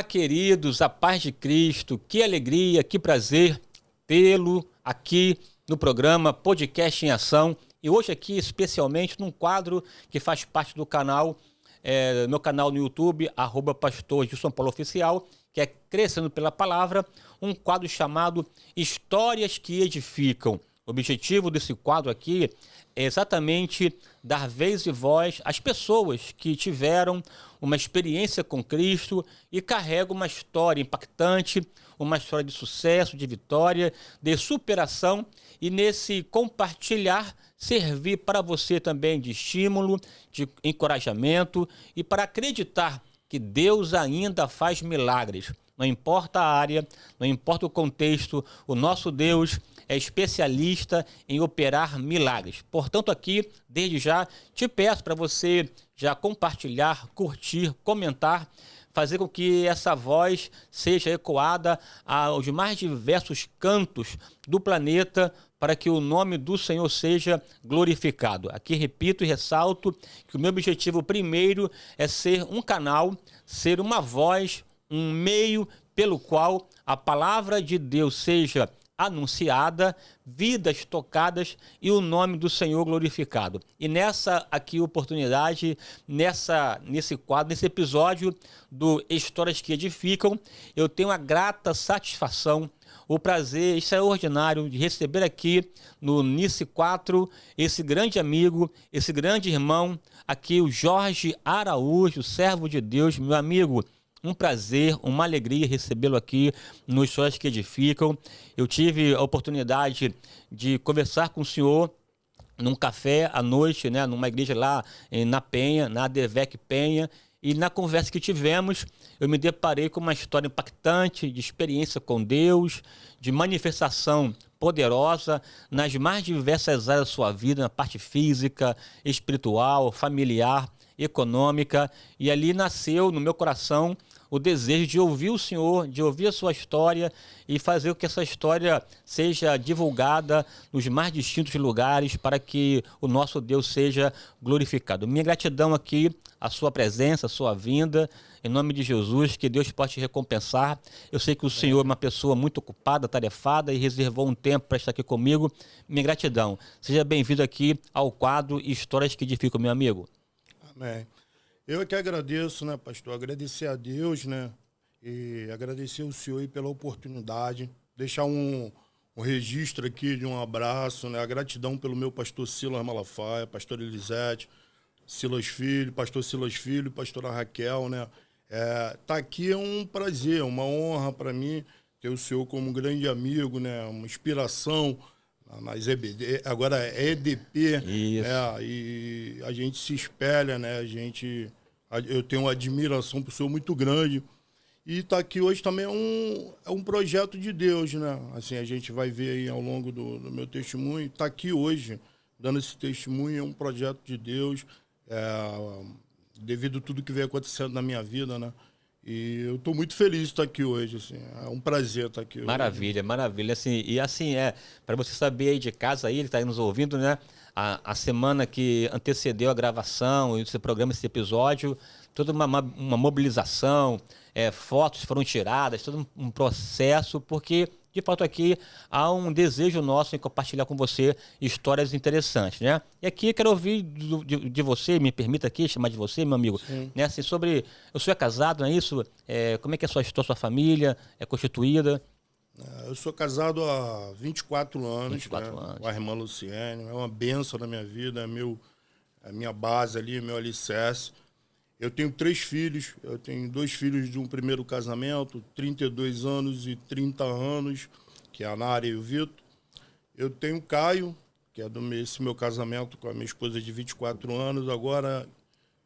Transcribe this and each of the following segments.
Olá, queridos, a paz de Cristo, que alegria, que prazer tê-lo aqui no programa Podcast em Ação e hoje aqui especialmente num quadro que faz parte do canal, meu canal no YouTube, @Pastor Gilson Paulo Oficial, que é Crescendo pela Palavra, um quadro chamado Histórias que Edificam. O objetivo desse quadro aqui é exatamente dar vez e voz às pessoas que tiveram uma experiência com Cristo e carregam uma história impactante, uma história de sucesso, de vitória, de superação e nesse compartilhar servir para você também de estímulo, de encorajamento e para acreditar que Deus ainda faz milagres. Não importa a área, não importa o contexto, o nosso Deus é especialista em operar milagres. Portanto, aqui, desde já, te peço para você já compartilhar, curtir, comentar, fazer com que essa voz seja ecoada aos mais diversos cantos do planeta para que o nome do Senhor seja glorificado. Aqui repito e ressalto que o meu objetivo primeiro é ser um canal, ser uma voz, um meio pelo qual a palavra de Deus seja anunciada, vidas tocadas e o nome do Senhor glorificado. E nessa aqui oportunidade, nesse quadro, nesse episódio do Histórias que Edificam, eu tenho a grata satisfação, o prazer extraordinário de receber aqui no Nice 4 esse grande amigo, esse grande irmão, aqui o Jorge Araújo, servo de Deus, meu amigo. Um prazer, uma alegria recebê-lo aqui no Histórias que Edificam. Eu tive a oportunidade de conversar com o senhor num café à noite, né, numa igreja lá na Penha, na Adevec Penha, e na conversa que tivemos, eu me deparei com uma história impactante de experiência com Deus, de manifestação poderosa nas mais diversas áreas da sua vida, na parte física, espiritual, familiar, econômica, e ali nasceu no meu coração o desejo de ouvir o Senhor, de ouvir a sua história e fazer com que essa história seja divulgada nos mais distintos lugares para que o nosso Deus seja glorificado. Minha gratidão aqui, a sua presença, a sua vinda, em nome de Jesus, que Deus possa te recompensar. Eu sei que o Senhor é uma pessoa muito ocupada, tarefada e reservou um tempo para estar aqui comigo. Minha gratidão. Seja bem-vindo aqui ao quadro Histórias que Edificam, meu amigo. Amém. Eu é que agradeço, né, pastor? Agradecer a Deus, né? E agradecer ao senhor aí pela oportunidade. Deixar um registro aqui de um abraço, né? A gratidão pelo meu pastor Silas Malafaia, pastor Elisete, pastor Silas Filho, pastora Raquel, né? Tá aqui é um prazer, uma honra para mim ter o senhor como um grande amigo, né? Uma inspiração nas EBD, agora é EDP, né? E a gente se espelha, né? Eu tenho uma admiração por senhor muito grande. E estar aqui hoje também é um projeto de Deus, né? Assim, a gente vai ver aí ao longo do meu testemunho. Estar aqui hoje, dando esse testemunho, é um projeto de Deus, devido a tudo que vem acontecendo na minha vida, né? E eu estou muito feliz de estar aqui hoje, assim, é um prazer estar aqui hoje. Maravilha, maravilha. Assim, e assim, para você saber aí de casa aí, ele está aí nos ouvindo, né? A semana que antecedeu a gravação, esse programa, esse episódio, toda uma mobilização, fotos foram tiradas, todo um processo, porque de fato aqui há um desejo nosso em compartilhar com você histórias interessantes, né? E aqui eu quero ouvir de você, me permita aqui chamar de você, meu amigo, né? Assim, sobre, o senhor é casado, não é isso? Como é que é a sua família é constituída? Eu sou casado há 24 anos, 24 né? anos. Com a irmã Luciene, é uma bênção na minha vida, é a minha base ali, meu alicerce. Eu tenho 3 filhos, eu tenho 2 filhos de um primeiro casamento, 32 anos e 30 anos, que é a Nara e o Vitor. Eu tenho o Caio, que é esse meu casamento com a minha esposa de 24 anos, agora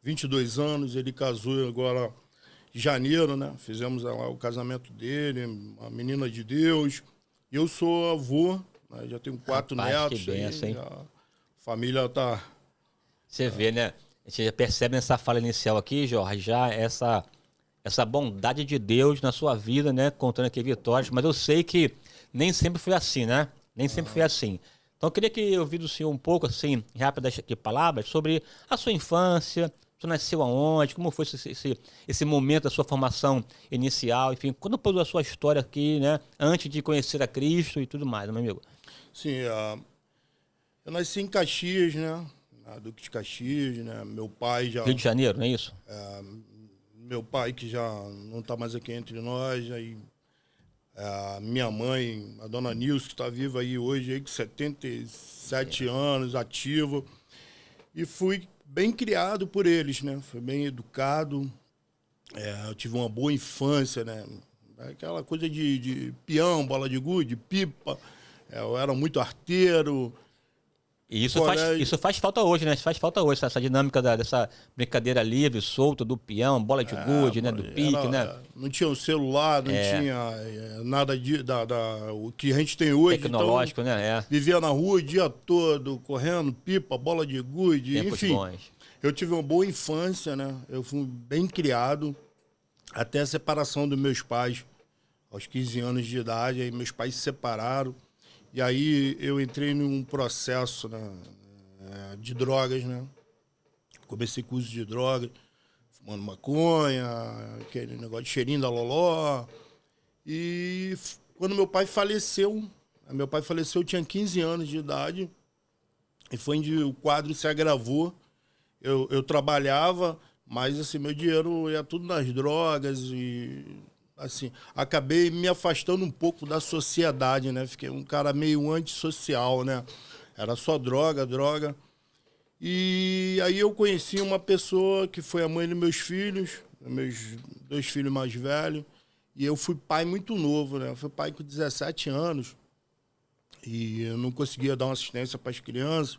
22 anos, ele casou agora em janeiro, né? Fizemos lá o casamento dele, uma menina de Deus. Eu sou avô, né? Já tenho 4 netos. Que benção, hein? A família tá... Você vê, né? A gente já percebe nessa fala inicial aqui, Jorge, já essa bondade de Deus na sua vida, né? Contando aqui vitórias, mas eu sei que nem sempre foi assim, né? Nem sempre foi assim. Então eu queria que eu ouvisse do senhor um pouco, assim, rápidas aqui palavras, sobre a sua infância, Você nasceu aonde? Como foi esse momento da sua formação inicial? Enfim, conta um pouco da sua história aqui, né? Antes de conhecer a Cristo e tudo mais, meu amigo. Sim, eu nasci em Caxias, né? Na Duque de Caxias, né? Meu pai já... Rio de Janeiro, não é isso? Meu pai que já não está mais aqui entre nós, aí minha mãe, a dona Nilce, que está viva aí hoje, aí, com 77 anos, ativa. E fui bem criado por eles, né? Fui bem educado. Eu tive uma boa infância, né? Aquela coisa de peão, bola de gude, pipa. Eu era muito arteiro. E isso faz falta hoje, né? Faz falta hoje, essa dinâmica dessa brincadeira livre, solta, do peão, bola de gude, né? Do pique, né? Não tinha o celular, não tinha nada o que a gente tem hoje. Tecnológico, então, né? Vivia na rua o dia todo, correndo, pipa, bola de gude, enfim. Bons. Eu tive uma boa infância, né? Eu fui bem criado, até a separação dos meus pais, aos 15 anos de idade. Aí meus pais se separaram. E aí eu entrei num processo, né, de drogas, né? Comecei curso de drogas, fumando maconha, aquele negócio de cheirinho da loló. E quando meu pai faleceu, eu tinha 15 anos de idade, e foi onde o quadro se agravou. Eu trabalhava, mas assim, meu dinheiro ia tudo nas drogas e... assim, acabei me afastando um pouco da sociedade, né? Fiquei um cara meio antissocial, né? Era só droga, droga. E aí eu conheci uma pessoa que foi a mãe dos meus filhos, meus 2 filhos mais velhos, e eu fui pai muito novo, né? Eu fui pai com 17 anos e eu não conseguia dar uma assistência para as crianças.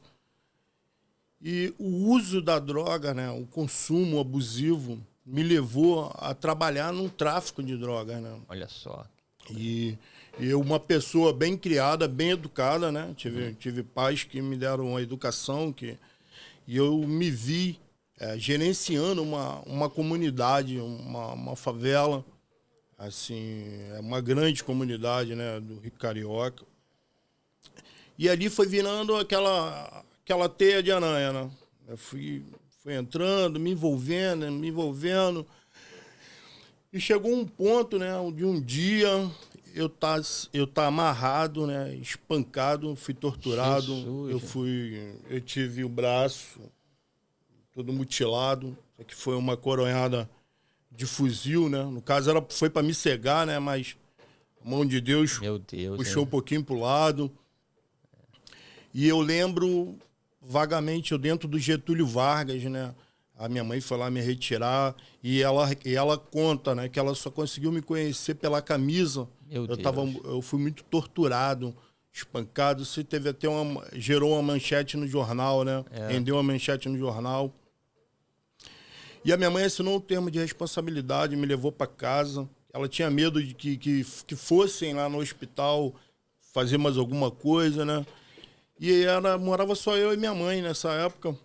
E o uso da droga, né? O consumo abusivo me levou a trabalhar num tráfico de drogas, né? Olha só. E eu, uma pessoa bem criada, bem educada, né? Tive pais que me deram uma educação, e eu me vi gerenciando uma comunidade, uma favela, assim, uma grande comunidade, né? Do Rio Carioca. E ali foi virando aquela teia de aranha, né? Eu fui entrando, me envolvendo. E chegou um ponto, né, de um dia eu tá amarrado, né, espancado, fui torturado. Eu tive o braço todo mutilado, que foi uma coronhada de fuzil, né? No caso foi para me cegar, né, mas a mão de Deus, puxou um pouquinho pro lado. E eu lembro vagamente, eu dentro do Getúlio Vargas, né? A minha mãe foi lá me retirar e ela conta, né, que ela só conseguiu me conhecer pela camisa. Eu fui muito torturado, espancado. Você teve até gerou uma manchete no jornal, né? Rendeu uma manchete no jornal. E a minha mãe assinou um termo de responsabilidade, me levou para casa. Ela tinha medo de que fossem lá no hospital fazer mais alguma coisa, né? E morava só eu e minha mãe nessa época.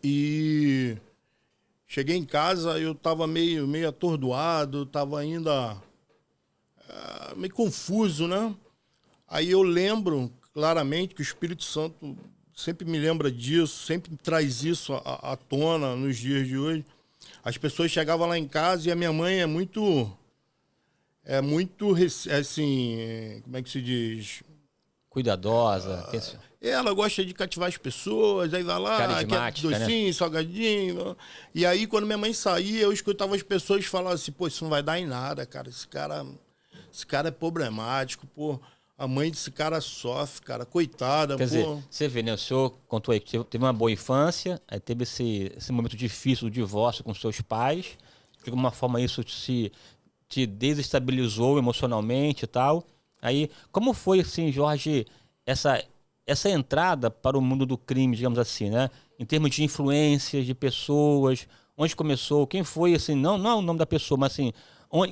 E cheguei em casa, eu estava meio atordoado, estava ainda meio confuso, né? Aí eu lembro claramente que o Espírito Santo sempre me lembra disso, sempre traz isso à tona nos dias de hoje. As pessoas chegavam lá em casa e a minha mãe é muito, assim, como é que se diz? Cuidadosa. Ela gosta de cativar as pessoas, aí vai lá, quer docinho, né? Salgadinho. E aí, quando minha mãe saía, eu escutava as pessoas falar assim, pô, isso não vai dar em nada, cara. Esse cara é problemático, pô. A mãe desse cara sofre, cara. Coitada, Quer dizer, você vê, né? O senhor contou aí que teve uma boa infância, aí teve esse momento difícil do divórcio com seus pais. De alguma forma isso te desestabilizou emocionalmente e tal. Aí, como foi, assim, Jorge, essa entrada para o mundo do crime, digamos assim, né? Em termos de influências, de pessoas, onde começou, quem foi, assim, não o nome da pessoa, mas assim,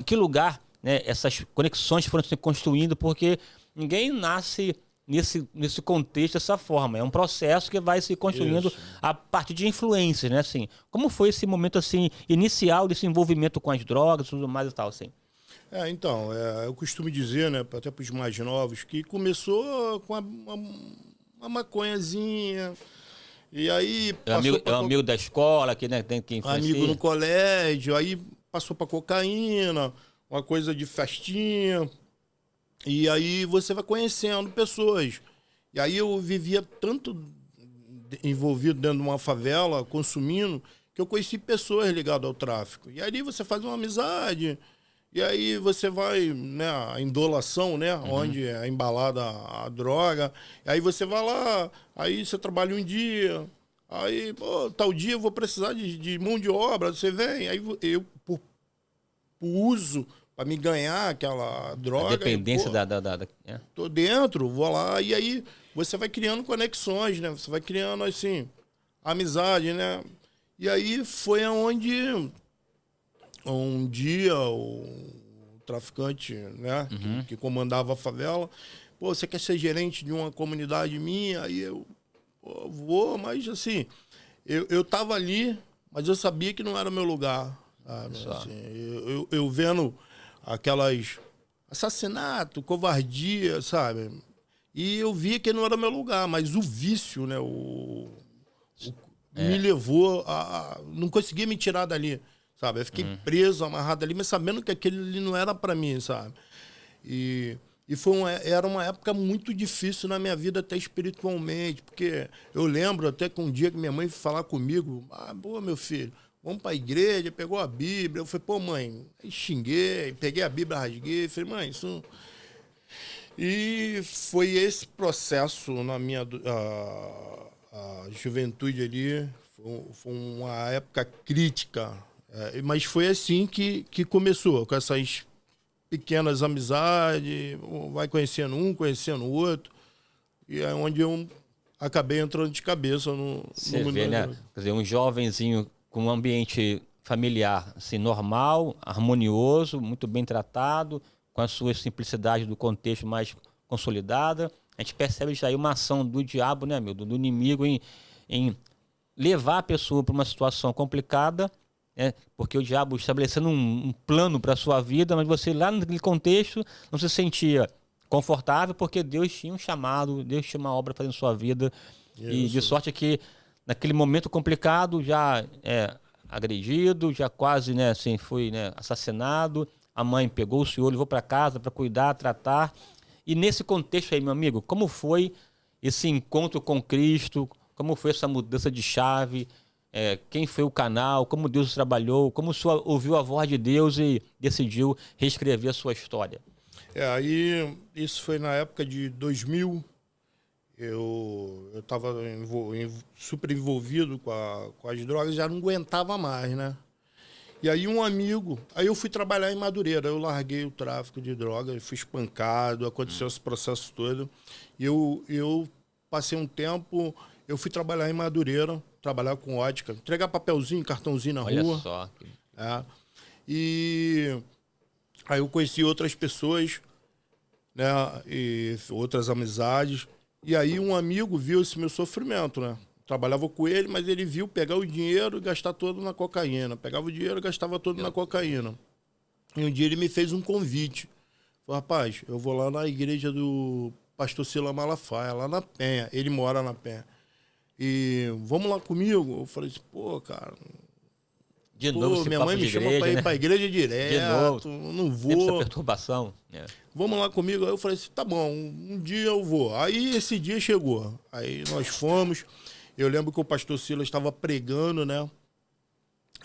que lugar, né, essas conexões foram se construindo, porque ninguém nasce nesse contexto dessa forma. É um processo que vai se construindo a partir de influências, né? Assim, como foi esse momento, assim, inicial desse envolvimento com as drogas e tudo mais e tal, assim? Então, eu costumo dizer, né, até para os mais novos, que começou com uma maconhazinha, E aí É um amigo da escola, que, né, tem que influenciar. Amigo no colégio, aí passou para cocaína, uma coisa de festinha. E aí você vai conhecendo pessoas. E aí eu vivia tanto envolvido dentro de uma favela, consumindo, que eu conheci pessoas ligadas ao tráfico. E aí você faz uma amizade, e aí você vai, né, a indolação, né, onde é embalada a droga. E aí você vai lá, aí você trabalha um dia, aí, pô, tal dia eu vou precisar de mão de obra, você vem, aí eu, por uso, para me ganhar aquela droga. A dependência Tô dentro, vou lá, e aí você vai criando conexões, né? Você vai criando, assim, amizade, né? E aí foi aonde um dia o traficante, né, que comandava a favela, pô, você quer ser gerente de uma comunidade minha? Aí eu, pô, vou, mas assim, eu tava ali, mas eu sabia que não era o meu lugar, sabe? Assim, eu vendo aquelas assassinato, covardia, sabe? E eu via que não era meu lugar, mas o vício, né? Me levou não conseguia me tirar dali, sabe? Eu fiquei preso, amarrado ali, mas sabendo que aquele ali não era para mim, sabe? E era uma época muito difícil na minha vida, até espiritualmente, porque eu lembro até que um dia que minha mãe foi falar comigo, pô, meu filho, vamos para a igreja, pegou a Bíblia. Eu falei, pô, mãe, aí xinguei, peguei a Bíblia, rasguei. Falei, mãe, isso... E foi esse processo na minha a juventude ali. Foi uma época crítica. Mas foi assim que começou, com essas pequenas amizades, vai conhecendo um, conhecendo o outro. E é onde eu acabei entrando de cabeça no mundo. Né? Quer dizer, um jovenzinho com um ambiente familiar assim, normal, harmonioso, muito bem tratado, com a sua simplicidade do contexto mais consolidada. A gente percebe já aí uma ação do diabo, né, do inimigo, em levar a pessoa para uma situação complicada, né, porque o diabo estabelecendo um plano para a sua vida, mas você lá naquele contexto não se sentia confortável, porque Deus tinha um chamado, Deus tinha uma obra fazendo sua vida. Isso. E de sorte que naquele momento complicado já agredido, já quase, né, assim, foi, né, assassinado. A mãe pegou o senhor, levou para casa para cuidar, tratar. E nesse contexto aí, meu amigo, como foi esse encontro com Cristo? Como foi essa mudança de chave? Quem foi o canal? Como Deus trabalhou? Como o senhor ouviu a voz de Deus e decidiu reescrever a sua história? Aí isso foi na época de 2000. Eu estava super envolvido com as drogas, já não aguentava mais, né? E aí um amigo... Aí eu fui trabalhar em Madureira, eu larguei o tráfico de drogas, fui espancado, aconteceu esse processo todo. E eu passei um tempo... Eu fui trabalhar em Madureira, trabalhar com ótica, entregar papelzinho, cartãozinho na rua. Olha só. E aí eu conheci outras pessoas, né? E outras amizades. E aí um amigo viu esse meu sofrimento, né? Trabalhava com ele, mas ele viu pegar o dinheiro e gastar todo na cocaína. Pegava o dinheiro e gastava todo na cocaína. E um dia ele me fez um convite. Falei, rapaz, eu vou lá na igreja do pastor Sila Malafaia, lá na Penha. Ele mora na Penha. E vamos lá comigo? Eu falei assim, pô, cara... De novo, minha mãe me chama para ir para a igreja direto, de novo. Não vou. Sempre essa perturbação. Vamos lá comigo. Aí eu falei assim, tá bom, um dia eu vou. Aí esse dia chegou. Aí nós fomos. Eu lembro que o pastor Silas estava pregando, né?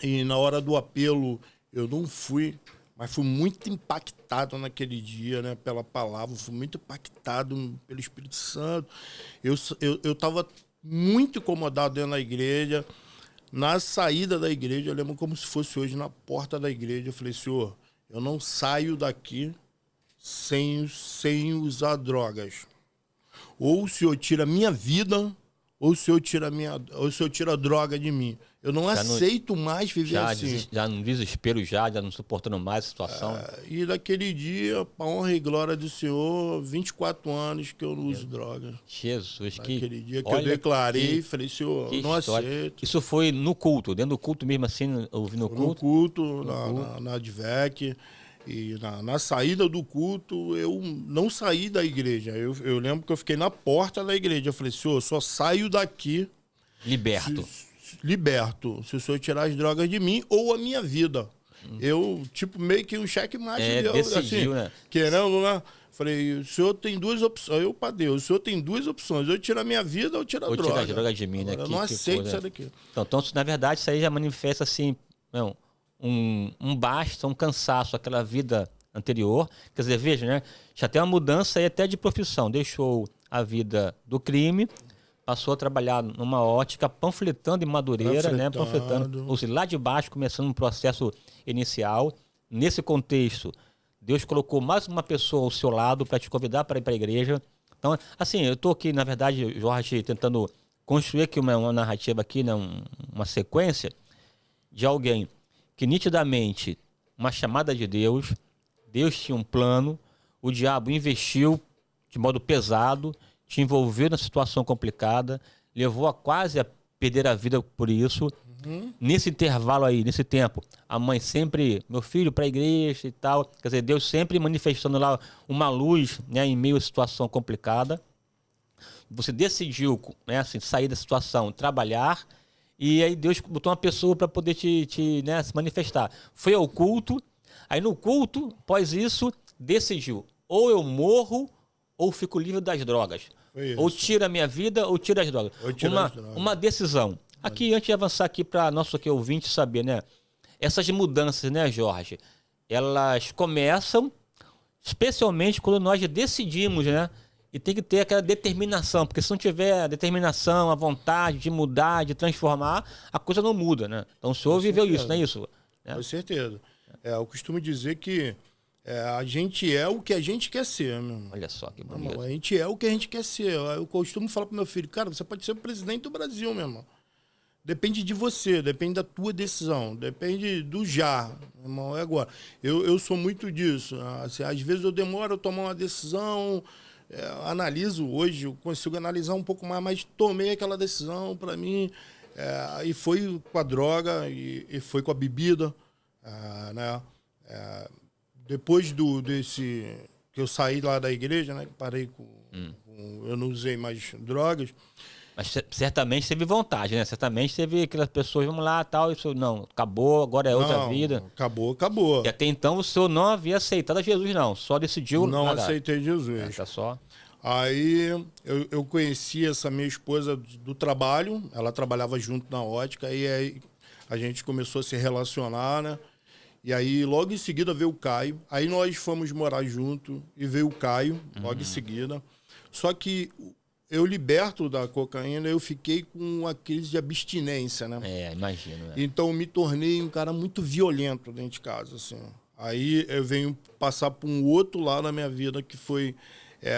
E na hora do apelo eu não fui, mas fui muito impactado naquele dia, né? Pela palavra, fui muito impactado pelo Espírito Santo. Eu estava muito incomodado dentro da igreja. Na saída da igreja, eu lembro como se fosse hoje, na porta da igreja, eu falei, senhor, eu não saio daqui sem usar drogas. Ou o senhor tira a minha vida, ou o senhor tira a droga de mim. Eu não aceito mais viver assim. Já no desespero, já não suportando mais a situação. E daquele dia, para honra e glória do Senhor, 24 anos que eu não uso droga. Jesus, aquele dia que eu declarei, falei, Senhor, não aceito. Isso foi no culto, dentro do culto mesmo assim, ouvindo o culto? No culto, na Advec. E na saída do culto, eu não saí da igreja. Eu lembro que eu fiquei na porta da igreja. Eu falei, Senhor, eu só saio daqui Liberto. Liberto. Se o senhor tirar as drogas de mim ou a minha vida. Eu, tipo, meio que um checkmate. Decidiu, assim, né? Querendo, né? Falei, o senhor tem duas opções. Eu, pra Deus, o senhor tem duas opções. Eu tiro a minha vida ou tiro a droga. Ou tirar as drogas de mim, né? Eu não aceito isso daqui. Então, na verdade, isso aí já manifesta, assim, não, um basta, um cansaço, aquela vida anterior. Quer dizer, veja, né? Já tem uma mudança aí até de profissão. Deixou a vida do crime, passou a trabalhar numa ótica, panfletando em Madureira, né? Panfletando. Ou seja, lá de baixo, começando um processo inicial. Nesse contexto, Deus colocou mais uma pessoa ao seu lado para te convidar para ir para a igreja. Então, assim, eu estou aqui, na verdade, Jorge, tentando construir aqui uma narrativa aqui, né? Uma sequência de alguém que nitidamente, uma chamada de Deus, Deus tinha um plano, o diabo investiu de modo pesado, te envolveu na situação complicada, levou a quase a perder a vida por isso. Nesse intervalo aí, nesse tempo, a mãe sempre, meu filho, para a igreja e tal. Quer dizer, Deus sempre manifestando lá uma luz, né, em meio à situação complicada. Você decidiu, né, assim, sair da situação, trabalhar, e aí Deus botou uma pessoa para poder né, se manifestar. Foi ao culto, aí no culto, após isso, decidiu, ou eu morro, ou fico livre das drogas. Ou tira a minha vida, ou tira as drogas. Uma decisão. Aqui, antes de avançar aqui para nosso aqui, ouvinte saber, né? Essas mudanças, né, Jorge? Elas começam, especialmente quando nós decidimos, né? E tem que ter aquela determinação, porque se não tiver a determinação, a vontade de mudar, de transformar, a coisa não muda, né? Então o senhor viveu isso, não é isso? Com certeza. Eu costumo dizer que a gente é o que a gente quer ser, meu irmão. Olha só que bonito. A gente é o que a gente quer ser. Eu costumo falar pro meu filho, cara, você pode ser o presidente do Brasil, meu irmão. Depende de você, depende da tua decisão, depende do já, irmão, é agora. Eu sou muito disso. Assim, às vezes eu demoro a tomar uma decisão, analiso hoje, eu consigo analisar um pouco mais, mas tomei aquela decisão para mim, e foi com a droga, e foi com a bebida, né? Depois desse que eu saí lá da igreja, né? Parei eu não usei mais drogas. Mas certamente teve vontade, né? Certamente teve aquelas pessoas, vamos lá, tal, isso não, acabou, agora é outra vida. Acabou. E até então o senhor não havia aceitado a Jesus, não, só decidiu... Não aceitei Jesus. Tá só. Aí eu conheci essa minha esposa do trabalho, ela trabalhava junto na ótica, e aí a gente começou a se relacionar, né? E aí logo em seguida veio o Caio, aí nós fomos morar junto e veio o Caio, logo em seguida. Só que... eu liberto da cocaína, eu fiquei com uma crise de abstinência, né? Imagino. Então, me tornei um cara muito violento dentro de casa, assim. Aí, eu venho passar por um outro lado na minha vida, que foi...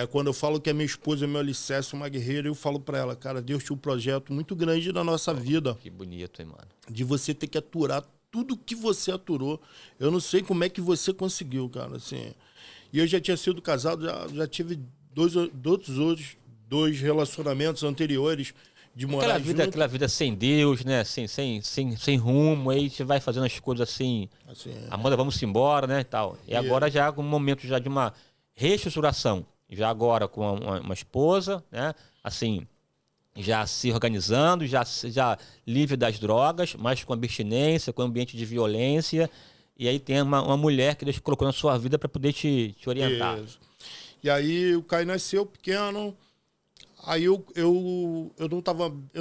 quando eu falo que a minha esposa é meu alicerce, uma guerreira, eu falo pra ela, cara, Deus tinha um projeto muito grande na nossa vida. Que bonito, hein, mano? De você ter que aturar tudo que você aturou. Eu não sei como é que você conseguiu, cara, assim. E eu já tinha sido casado, já tive dois relacionamentos anteriores de morar junto. Aquela vida sem Deus, né? Sem rumo, aí você vai fazendo as coisas assim, Amanda, vamos embora, né, e tal. E agora já um momento já de uma reestruturação, já agora com uma esposa, né, assim, já se organizando, já livre das drogas, mas com abstinência, com ambiente de violência, e aí tem uma mulher que Deus colocou na sua vida para poder te orientar. Isso. E aí o Caio nasceu pequeno. Aí eu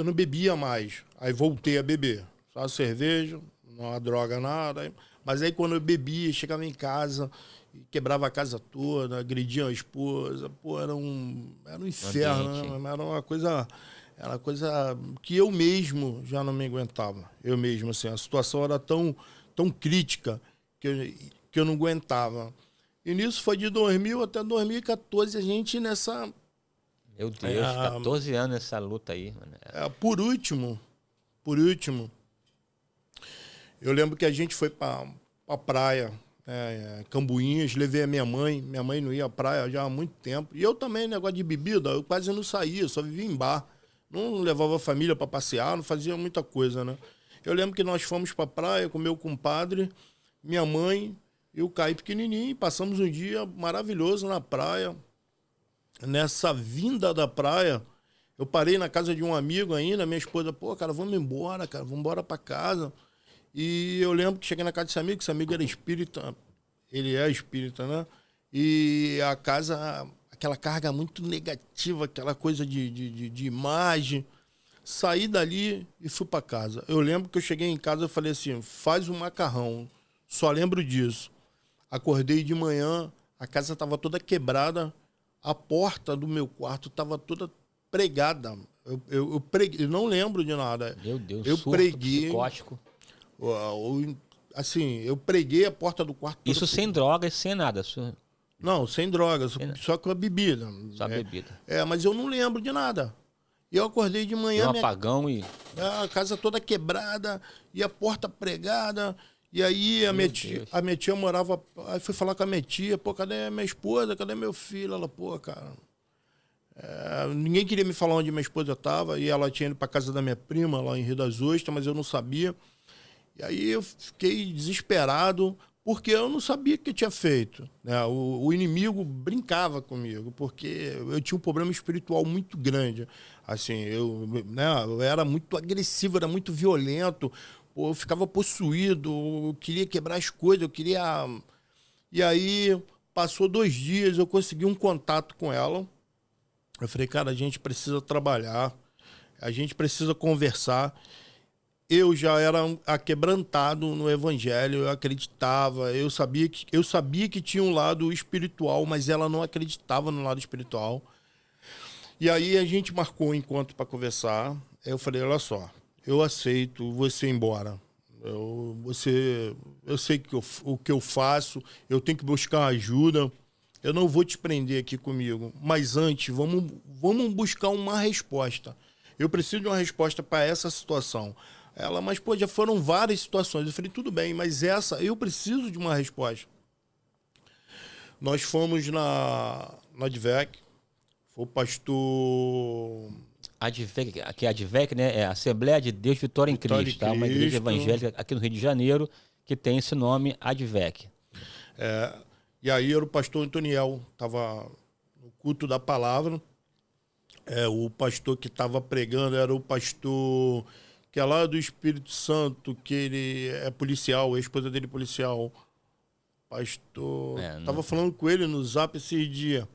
não bebia mais. Aí voltei a beber. Só cerveja, não há droga, nada. Mas aí quando eu bebia, chegava em casa, quebrava a casa toda, agredia a esposa. Pô, era um inferno, né? Era uma coisa que eu mesmo já não me aguentava. Eu mesmo, assim, a situação era tão crítica que eu não aguentava. E nisso foi de 2000 até 2014, a gente nessa... Meu Deus, 14 anos nessa luta aí, mano. Por último, eu lembro que a gente foi pra praia, Cambuinhas, levei a minha mãe não ia à praia já há muito tempo. E eu também, negócio de bebida, eu quase não saía, só vivia em bar. Não levava a família para passear, não fazia muita coisa, né? Eu lembro que nós fomos pra praia com meu compadre, minha mãe e o Caio pequenininho, passamos um dia maravilhoso na praia. Nessa vinda da praia, Eu parei na casa de um amigo ainda, minha esposa, pô, cara, vamos embora, cara, vamos embora pra casa. E eu lembro que cheguei na casa desse amigo era espírita, ele é espírita, né? E a casa, aquela carga muito negativa, aquela coisa de imagem. Saí dali e fui pra casa. Eu lembro que eu cheguei em casa e falei assim, faz um macarrão. Só lembro disso. Acordei de manhã, a casa estava toda quebrada, a porta do meu quarto estava toda pregada. Eu preguei, eu não lembro de nada. Meu Deus, eu surto preguei, psicótico. assim, eu preguei a porta do quarto. Isso sem drogas, sem nada. Não, sem drogas, só com a bebida. Só bebida. Mas eu não lembro de nada. Eu acordei de manhã... Deu um apagão e... A casa toda quebrada, e a porta pregada... E aí a minha tia morava... Aí fui falar com a minha tia, pô, cadê minha esposa? Cadê meu filho? Ela, pô, cara... ninguém queria me falar onde minha esposa estava, e ela tinha ido para casa da minha prima, lá em Rio das Ostras, mas eu não sabia. E aí eu fiquei desesperado, porque eu não sabia o que eu tinha feito. Né? O inimigo brincava comigo, porque eu tinha um problema espiritual muito grande. Assim, eu era muito agressivo, era muito violento, eu ficava possuído, eu queria quebrar as coisas, eu queria... E aí, passou 2 dias, eu consegui um contato com ela. Eu falei, cara, a gente precisa trabalhar, a gente precisa conversar. Eu já era aquebrantado no evangelho, eu acreditava, eu sabia que tinha um lado espiritual, mas ela não acreditava no lado espiritual. E aí a gente marcou um encontro para conversar. Eu falei, olha só, eu aceito você ir embora. Eu sei o que eu faço, eu tenho que buscar ajuda. Eu não vou te prender aqui comigo. Mas antes, vamos buscar uma resposta. Eu preciso de uma resposta para essa situação. Ela, mas pô, já foram várias situações. Eu falei, tudo bem, mas essa, eu preciso de uma resposta. Nós fomos na ADVEC, foi o pastor... ADVEC, que é a ADVEC, né? É a Assembleia de Deus Vitória em Cristo, tá? Uma igreja evangélica aqui no Rio de Janeiro que tem esse nome, ADVEC. E aí era o pastor Antoniel, estava no culto da palavra. O pastor que estava pregando era o pastor que é lá do Espírito Santo, que ele é policial, a esposa dele é policial. Pastor... Estava falando com ele no Zap esses dias.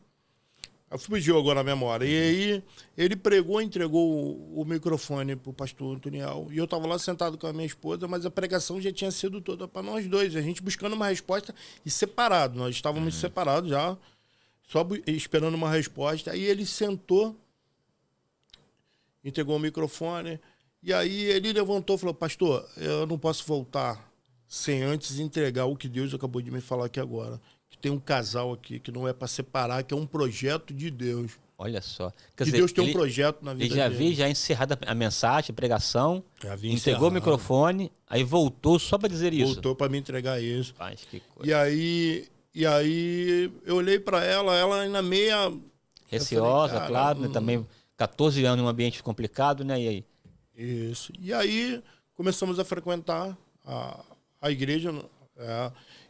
Fugiu agora a memória. E aí ele pregou, entregou o microfone para o pastor Antoniel. E eu estava lá sentado com a minha esposa, mas a pregação já tinha sido toda para nós dois. A gente buscando uma resposta e separado. Nós estávamos separados já, só esperando uma resposta. Aí ele sentou, entregou o microfone. E aí ele levantou e falou, pastor, eu não posso voltar sem antes entregar o que Deus acabou de me falar aqui agora. Tem um casal aqui que não é para separar, que é um projeto de Deus. Olha só. Quer dizer, Deus tem um projeto na vida dele. Ele já havia já encerrado a mensagem, a pregação, entregou o microfone, aí voltou só para dizer isso. Voltou para me entregar isso. Paz, que coisa. E aí eu olhei para ela ainda meia... receosa, falei, claro, né? Também 14 anos num ambiente complicado, né? E aí? Isso. E aí começamos a frequentar a igreja,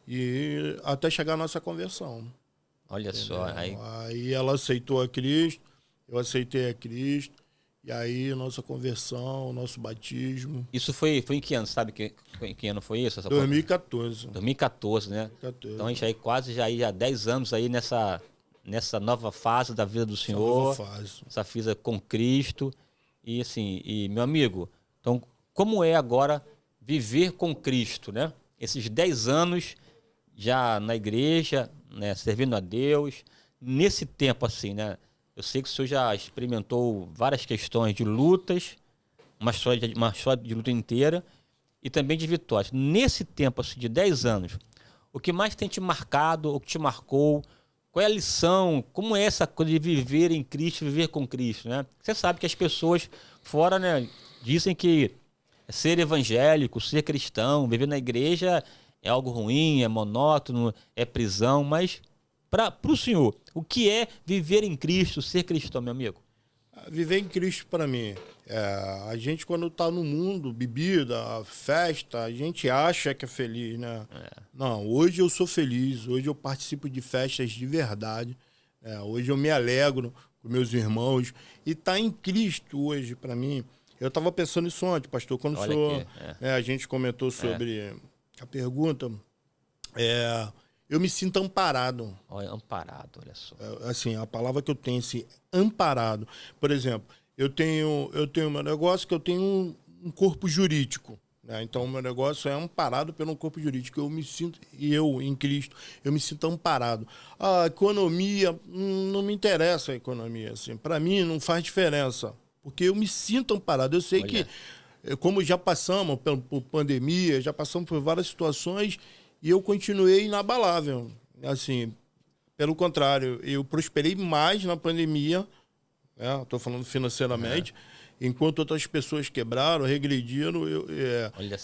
e até chegar a nossa conversão. Olha só. Aí ela aceitou a Cristo, eu aceitei a Cristo, e aí nossa conversão, nosso batismo. Isso foi em que ano, sabe em que ano foi isso? 2014. 2014, né? 2014. Então a gente aí quase já 10 anos aí nessa nova fase da vida do Senhor. Essa nova fase. Essa fase com Cristo. E assim, meu amigo, então como é agora viver com Cristo, né? Esses 10 anos já na igreja, né, servindo a Deus, nesse tempo assim, né? Eu sei que o senhor já experimentou várias questões de lutas, uma história de luta inteira e também de vitórias. Nesse tempo assim, de 10 anos, o que mais tem te marcado, o que te marcou, qual é a lição, como é essa coisa de viver em Cristo, viver com Cristo, né? Você sabe que as pessoas fora, né, dizem que ser evangélico, ser cristão, viver na igreja é algo ruim, é monótono, é prisão, mas para o senhor, o que é viver em Cristo, ser cristão, meu amigo? Viver em Cristo para mim, a gente quando está no mundo, bebida, festa, a gente acha que é feliz, né? Não, hoje eu sou feliz, hoje eu participo de festas de verdade, hoje eu me alegro com meus irmãos. E estar em Cristo hoje, para mim... Eu estava pensando nisso ontem, pastor, quando a gente comentou sobre a pergunta. Eu me sinto amparado. Olha, amparado, olha só. Assim, a palavra que eu tenho, assim, amparado. Por exemplo, eu tenho meu negócio que eu tenho um corpo jurídico. Né? Então, o meu negócio é amparado pelo corpo jurídico. Eu me sinto, e eu, em Cristo, eu me sinto amparado. A economia, não me interessa a economia. Assim, para mim, não faz diferença. Porque eu me sinto amparado. Eu sei que, como já passamos por pandemia, já passamos por várias situações, e eu continuei inabalável. Assim, pelo contrário, eu prosperei mais na pandemia, estou falando financeiramente, enquanto outras pessoas quebraram, regrediram,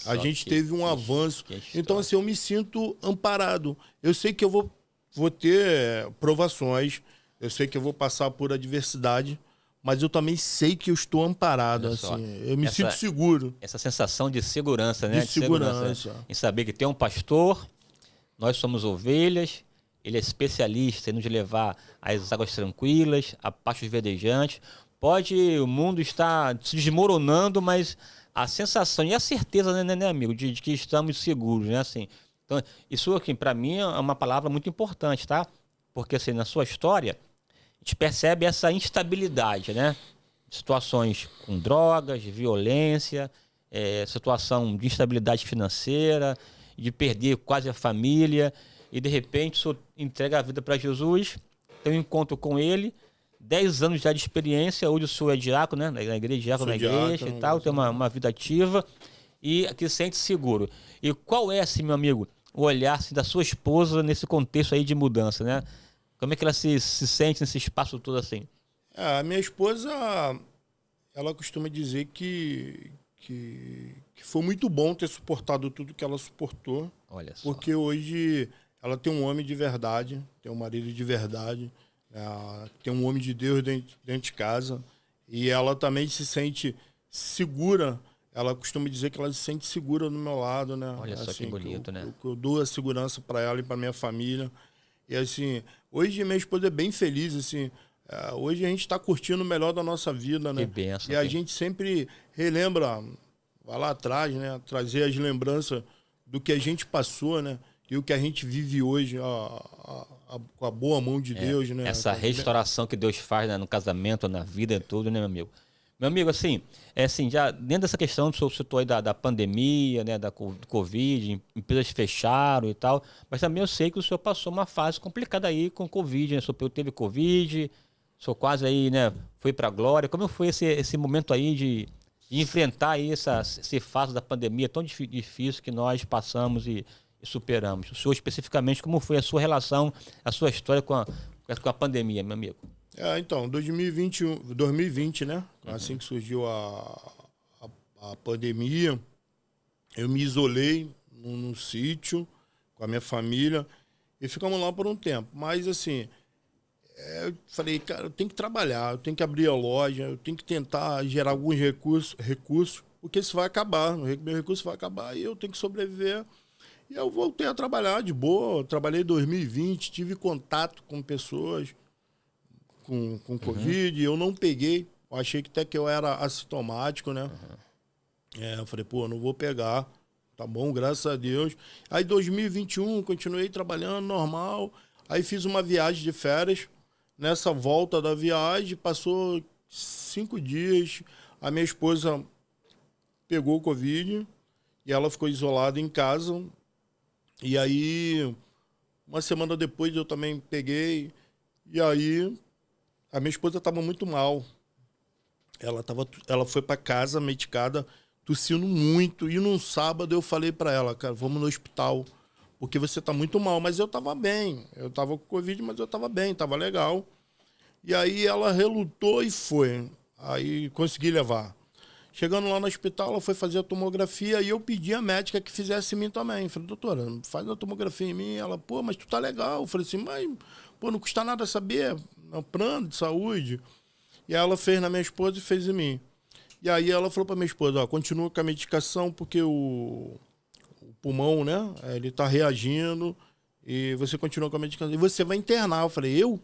a gente teve um avanço. Então, assim, eu me sinto amparado. Eu sei que eu vou ter provações, eu sei que eu vou passar por adversidade, mas eu também sei que eu estou amparado, assim, eu me sinto seguro. Essa sensação de segurança, né? De segurança. Em saber que tem um pastor, nós somos ovelhas, ele é especialista em nos levar às águas tranquilas, a pastos verdejantes. O mundo está se desmoronando, mas a sensação e a certeza, né, amigo, de que estamos seguros, né? Assim, então, isso aqui, para mim, é uma palavra muito importante, tá? Porque, assim, na sua história... A gente percebe essa instabilidade, né? Situações com drogas, violência, situação de instabilidade financeira, de perder quase a família, e de repente o senhor entrega a vida para Jesus, tem um encontro com ele, 10 anos já de experiência, hoje o senhor é diácono, né? Na igreja, diácono na igreja e tal, tem uma vida ativa e que se sente seguro. E qual é, assim, meu amigo, o olhar assim, da sua esposa nesse contexto aí de mudança, né? Como é que ela se sente nesse espaço todo assim? A minha esposa, ela costuma dizer que foi muito bom ter suportado tudo que ela suportou. Olha só. Porque hoje ela tem um homem de verdade, tem um marido de verdade, tem um homem de Deus dentro de casa. E ela também se sente segura. Ela costuma dizer que ela se sente segura do meu lado, né? Olha só, assim, que bonito, né? Eu dou a segurança para ela e para minha família. E assim, hoje minha esposa é bem feliz, assim. Hoje a gente está curtindo o melhor da nossa vida, né? Que benção. E a gente sempre relembra, vai lá atrás, né? Trazer as lembranças do que a gente passou, né? E o que a gente vive hoje, com a boa mão de Deus, né? Essa restauração que Deus faz, né, no casamento, na vida, tudo, né, meu amigo? Meu amigo, assim, já dentro dessa questão, o senhor citou aí da pandemia, né, do Covid, empresas fecharam e tal, mas também eu sei que o senhor passou uma fase complicada aí com o Covid, né? O senhor teve Covid, o senhor quase aí, né, foi para a glória. Como foi esse momento aí de enfrentar aí esse fato da pandemia tão difícil que nós passamos e superamos? O senhor, especificamente, como foi a sua relação, a sua história com a pandemia, meu amigo? Então, 2020, né? Assim que surgiu a pandemia, eu me isolei num sítio com a minha família e ficamos lá por um tempo. Mas, assim, eu falei, cara, eu tenho que trabalhar, eu tenho que abrir a loja, eu tenho que tentar gerar alguns recursos, porque isso vai acabar, meu recurso vai acabar e eu tenho que sobreviver. E eu voltei a trabalhar de boa, trabalhei em 2020, tive contato com pessoas com Covid, eu não peguei, eu achei que até que eu era assintomático, né? Eu falei, pô, não vou pegar, tá bom, graças a Deus. Aí 2021, continuei trabalhando normal, aí fiz uma viagem de férias, nessa volta da viagem, passou 5 dias, a minha esposa pegou o Covid e ela ficou isolada em casa, e aí, uma semana depois eu também peguei, e aí a minha esposa estava muito mal. Ela foi para casa medicada, tossindo muito. E num sábado eu falei para ela, cara, vamos no hospital, porque você está muito mal. Mas eu estava bem. Eu estava com Covid, mas eu estava bem, estava legal. E aí ela relutou e foi. Aí consegui levar. Chegando lá no hospital, ela foi fazer a tomografia e eu pedi à médica que fizesse em mim também. Falei, doutora, faz a tomografia em mim. Ela, pô, mas tu tá legal. Eu falei assim, mas, pô, não custa nada saber. É um plano de saúde. E aí ela fez na minha esposa e fez em mim. E aí ela falou pra minha esposa, ó, continua com a medicação porque o pulmão, né, ele tá reagindo e você continua com a medicação. E você vai internar. Eu falei, eu?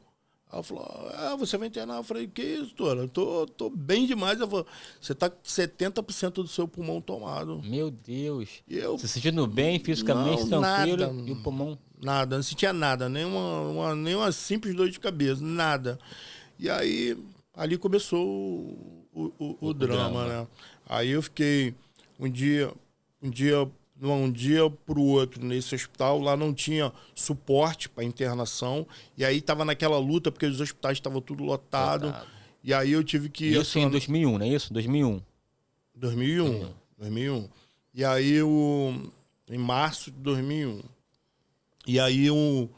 Aí ela falou, você vai internar? Eu falei, que isso, doutora? Eu tô bem demais. Ela falou, você tá com 70% do seu pulmão tomado. Meu Deus. E eu, Se sentindo bem, fisicamente, não, tranquilo, nada, e o pulmão... Nada, não sentia nada, nenhuma simples dor de cabeça, nada. E aí, ali começou o drama, né? Aí eu fiquei um dia pro outro nesse hospital, lá não tinha suporte para internação, e aí tava naquela luta porque os hospitais estavam tudo lotado. E aí eu tive que... Isso em 2001, não é isso? 2001. 2001. E aí, em março de 2001. E aí o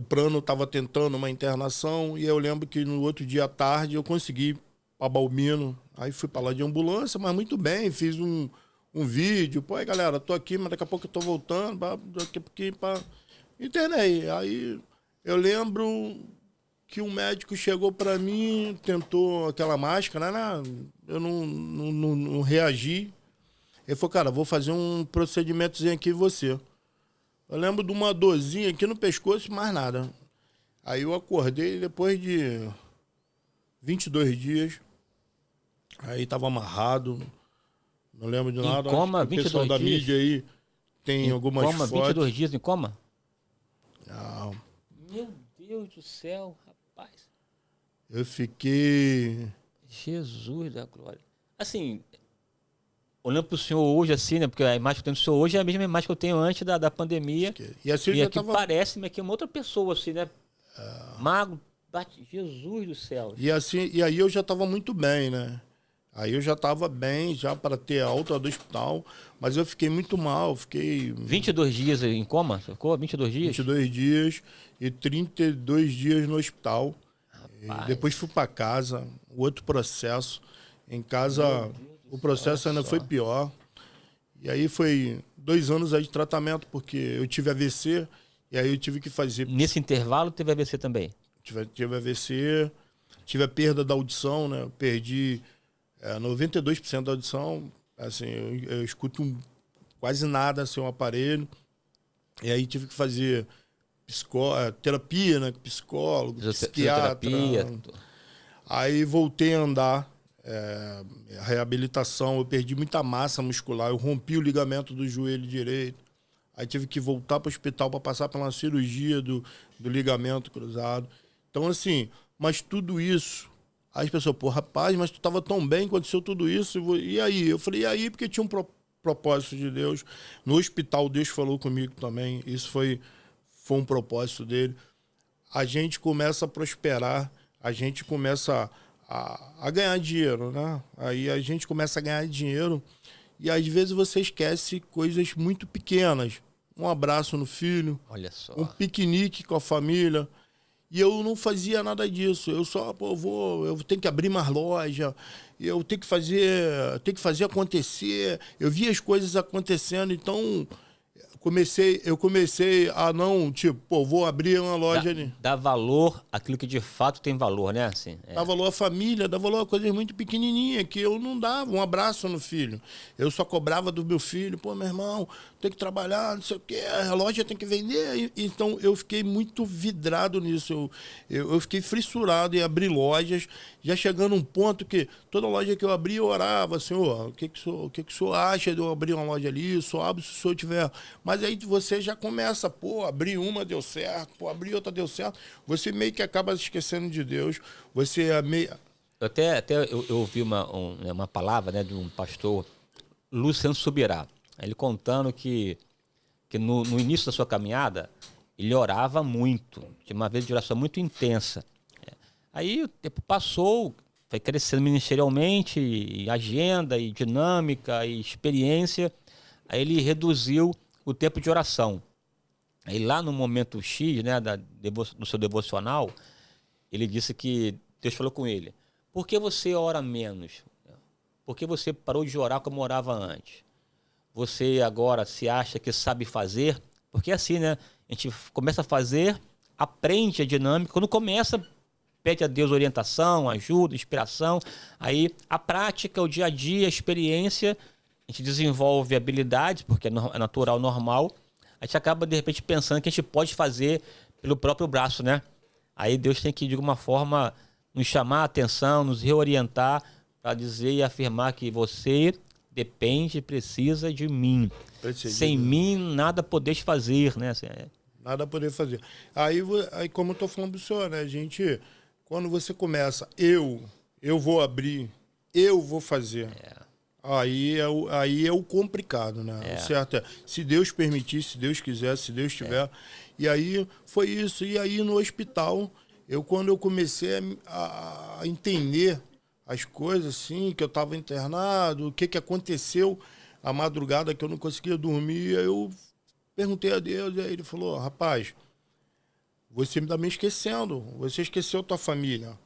plano estava tentando uma internação, e eu lembro que no outro dia à tarde eu consegui para Balbino. Aí fui para lá de ambulância, mas muito bem, fiz um vídeo. Pô, aí galera, tô aqui, mas daqui a pouco eu tô voltando, daqui a pouquinho para... Internei. Aí eu lembro que um médico chegou para mim, tentou aquela máscara, né? Eu não reagi. Ele falou, cara, vou fazer um procedimentozinho aqui em você. Eu lembro de uma dorzinha aqui no pescoço e mais nada. Aí eu acordei depois de 22 dias. Aí tava amarrado. Não lembro de nada. Em coma, acho que o 22 pessoal da dias? mídia aí tem algumas coma, fotos. 22 dias em coma? Não. Meu Deus do céu, rapaz. Eu fiquei... Jesus da glória. Assim... Olhando para o senhor hoje, assim, né? Porque a imagem que eu tenho do senhor hoje é a mesma imagem que eu tenho antes da pandemia. E assim eu já aqui tava... parece-me que é uma outra pessoa, assim, né? Magro, Jesus do céu. E aí eu já estava muito bem, né? Aí eu já estava bem, já para ter alta do hospital, mas eu fiquei muito mal, fiquei... 22 dias em coma? Ficou 22 dias? 22 dias e 32 dias no hospital. Depois fui para casa, outro processo. Em casa... O processo ainda foi pior. E aí foi 2 anos aí de tratamento, porque eu tive AVC, e aí eu tive que fazer... Nesse intervalo teve AVC também? Tive AVC, tive a perda da audição, né? Eu perdi 92% da audição. Assim, eu escuto quase nada sem um aparelho. E aí tive que fazer terapia, né? Psicólogo, psiquiatra. Aí voltei a andar. A reabilitação, eu perdi muita massa muscular, eu rompi o ligamento do joelho direito, aí tive que voltar para o hospital para passar pela cirurgia do ligamento cruzado. Então, assim, mas tudo isso, aí as pessoas, pô, rapaz, mas tu estava tão bem, aconteceu tudo isso, e aí? Eu falei, e aí? Porque tinha um propósito de Deus. No hospital, Deus falou comigo também, isso foi um propósito dele. A gente começa a prosperar, a gente começa a ganhar dinheiro, né? Aí a gente começa a ganhar dinheiro e às vezes você esquece coisas muito pequenas. Um abraço no filho, olha só, um piquenique com a família. E eu não fazia nada disso. Eu só, eu tenho que abrir mais loja, eu tenho que fazer acontecer. Eu via as coisas acontecendo, então eu comecei a não, tipo, vou abrir uma loja ali. Dá valor àquilo que de fato tem valor, né? Assim, Dá valor à família, dá valor a coisas muito pequenininhas, que eu não dava um abraço no filho. Eu só cobrava do meu filho, pô, meu irmão, tem que trabalhar, não sei o quê, a loja tem que vender. Então eu fiquei muito vidrado nisso. Eu fiquei fissurado em abrir lojas, já chegando um ponto que toda loja que eu abria, eu orava, Senhor, o que o senhor acha de eu abrir uma loja ali? Só abro se o senhor tiver. Mas aí você já começa, pô, abrir uma deu certo, pô, abrir outra deu certo. Você meio que acaba se esquecendo de Deus. Você é meio... Eu ouvi uma palavra, né, de um pastor, Luciano Subirá. Ele contando que no início da sua caminhada, ele orava muito. Tinha uma vez de oração muito intensa. Aí o tempo passou, foi crescendo ministerialmente, e agenda, e dinâmica, e experiência. Aí ele reduziu o tempo de oração. Aí lá no momento X, né, no seu devocional, ele disse que Deus falou com ele, por que você ora menos? Por que você parou de orar como orava antes? Você agora se acha que sabe fazer? Porque é assim, né? A gente começa a fazer, aprende a dinâmica, quando começa, pede a Deus orientação, ajuda, inspiração, aí a prática, o dia a dia, a experiência, a gente desenvolve habilidades, porque é natural, normal, a gente acaba, de repente, pensando que a gente pode fazer pelo próprio braço, né? aí Deus tem que, de alguma forma, nos chamar a atenção, nos reorientar para dizer e afirmar que você depende, precisa de mim. Sem mim, nada podeis fazer, né? Nada poder fazer. Aí como eu estou falando para o senhor, né? A gente, quando você começa, eu vou abrir, eu vou fazer. Aí é o complicado, né? O certo é, se Deus permitir, se Deus quiser, se Deus tiver. E aí foi isso. E aí no hospital, quando eu comecei a entender as coisas, assim, que eu estava internado, o que aconteceu a madrugada que eu não conseguia dormir, eu perguntei a Deus, e aí ele falou, rapaz, você está me esquecendo, você esqueceu tua família.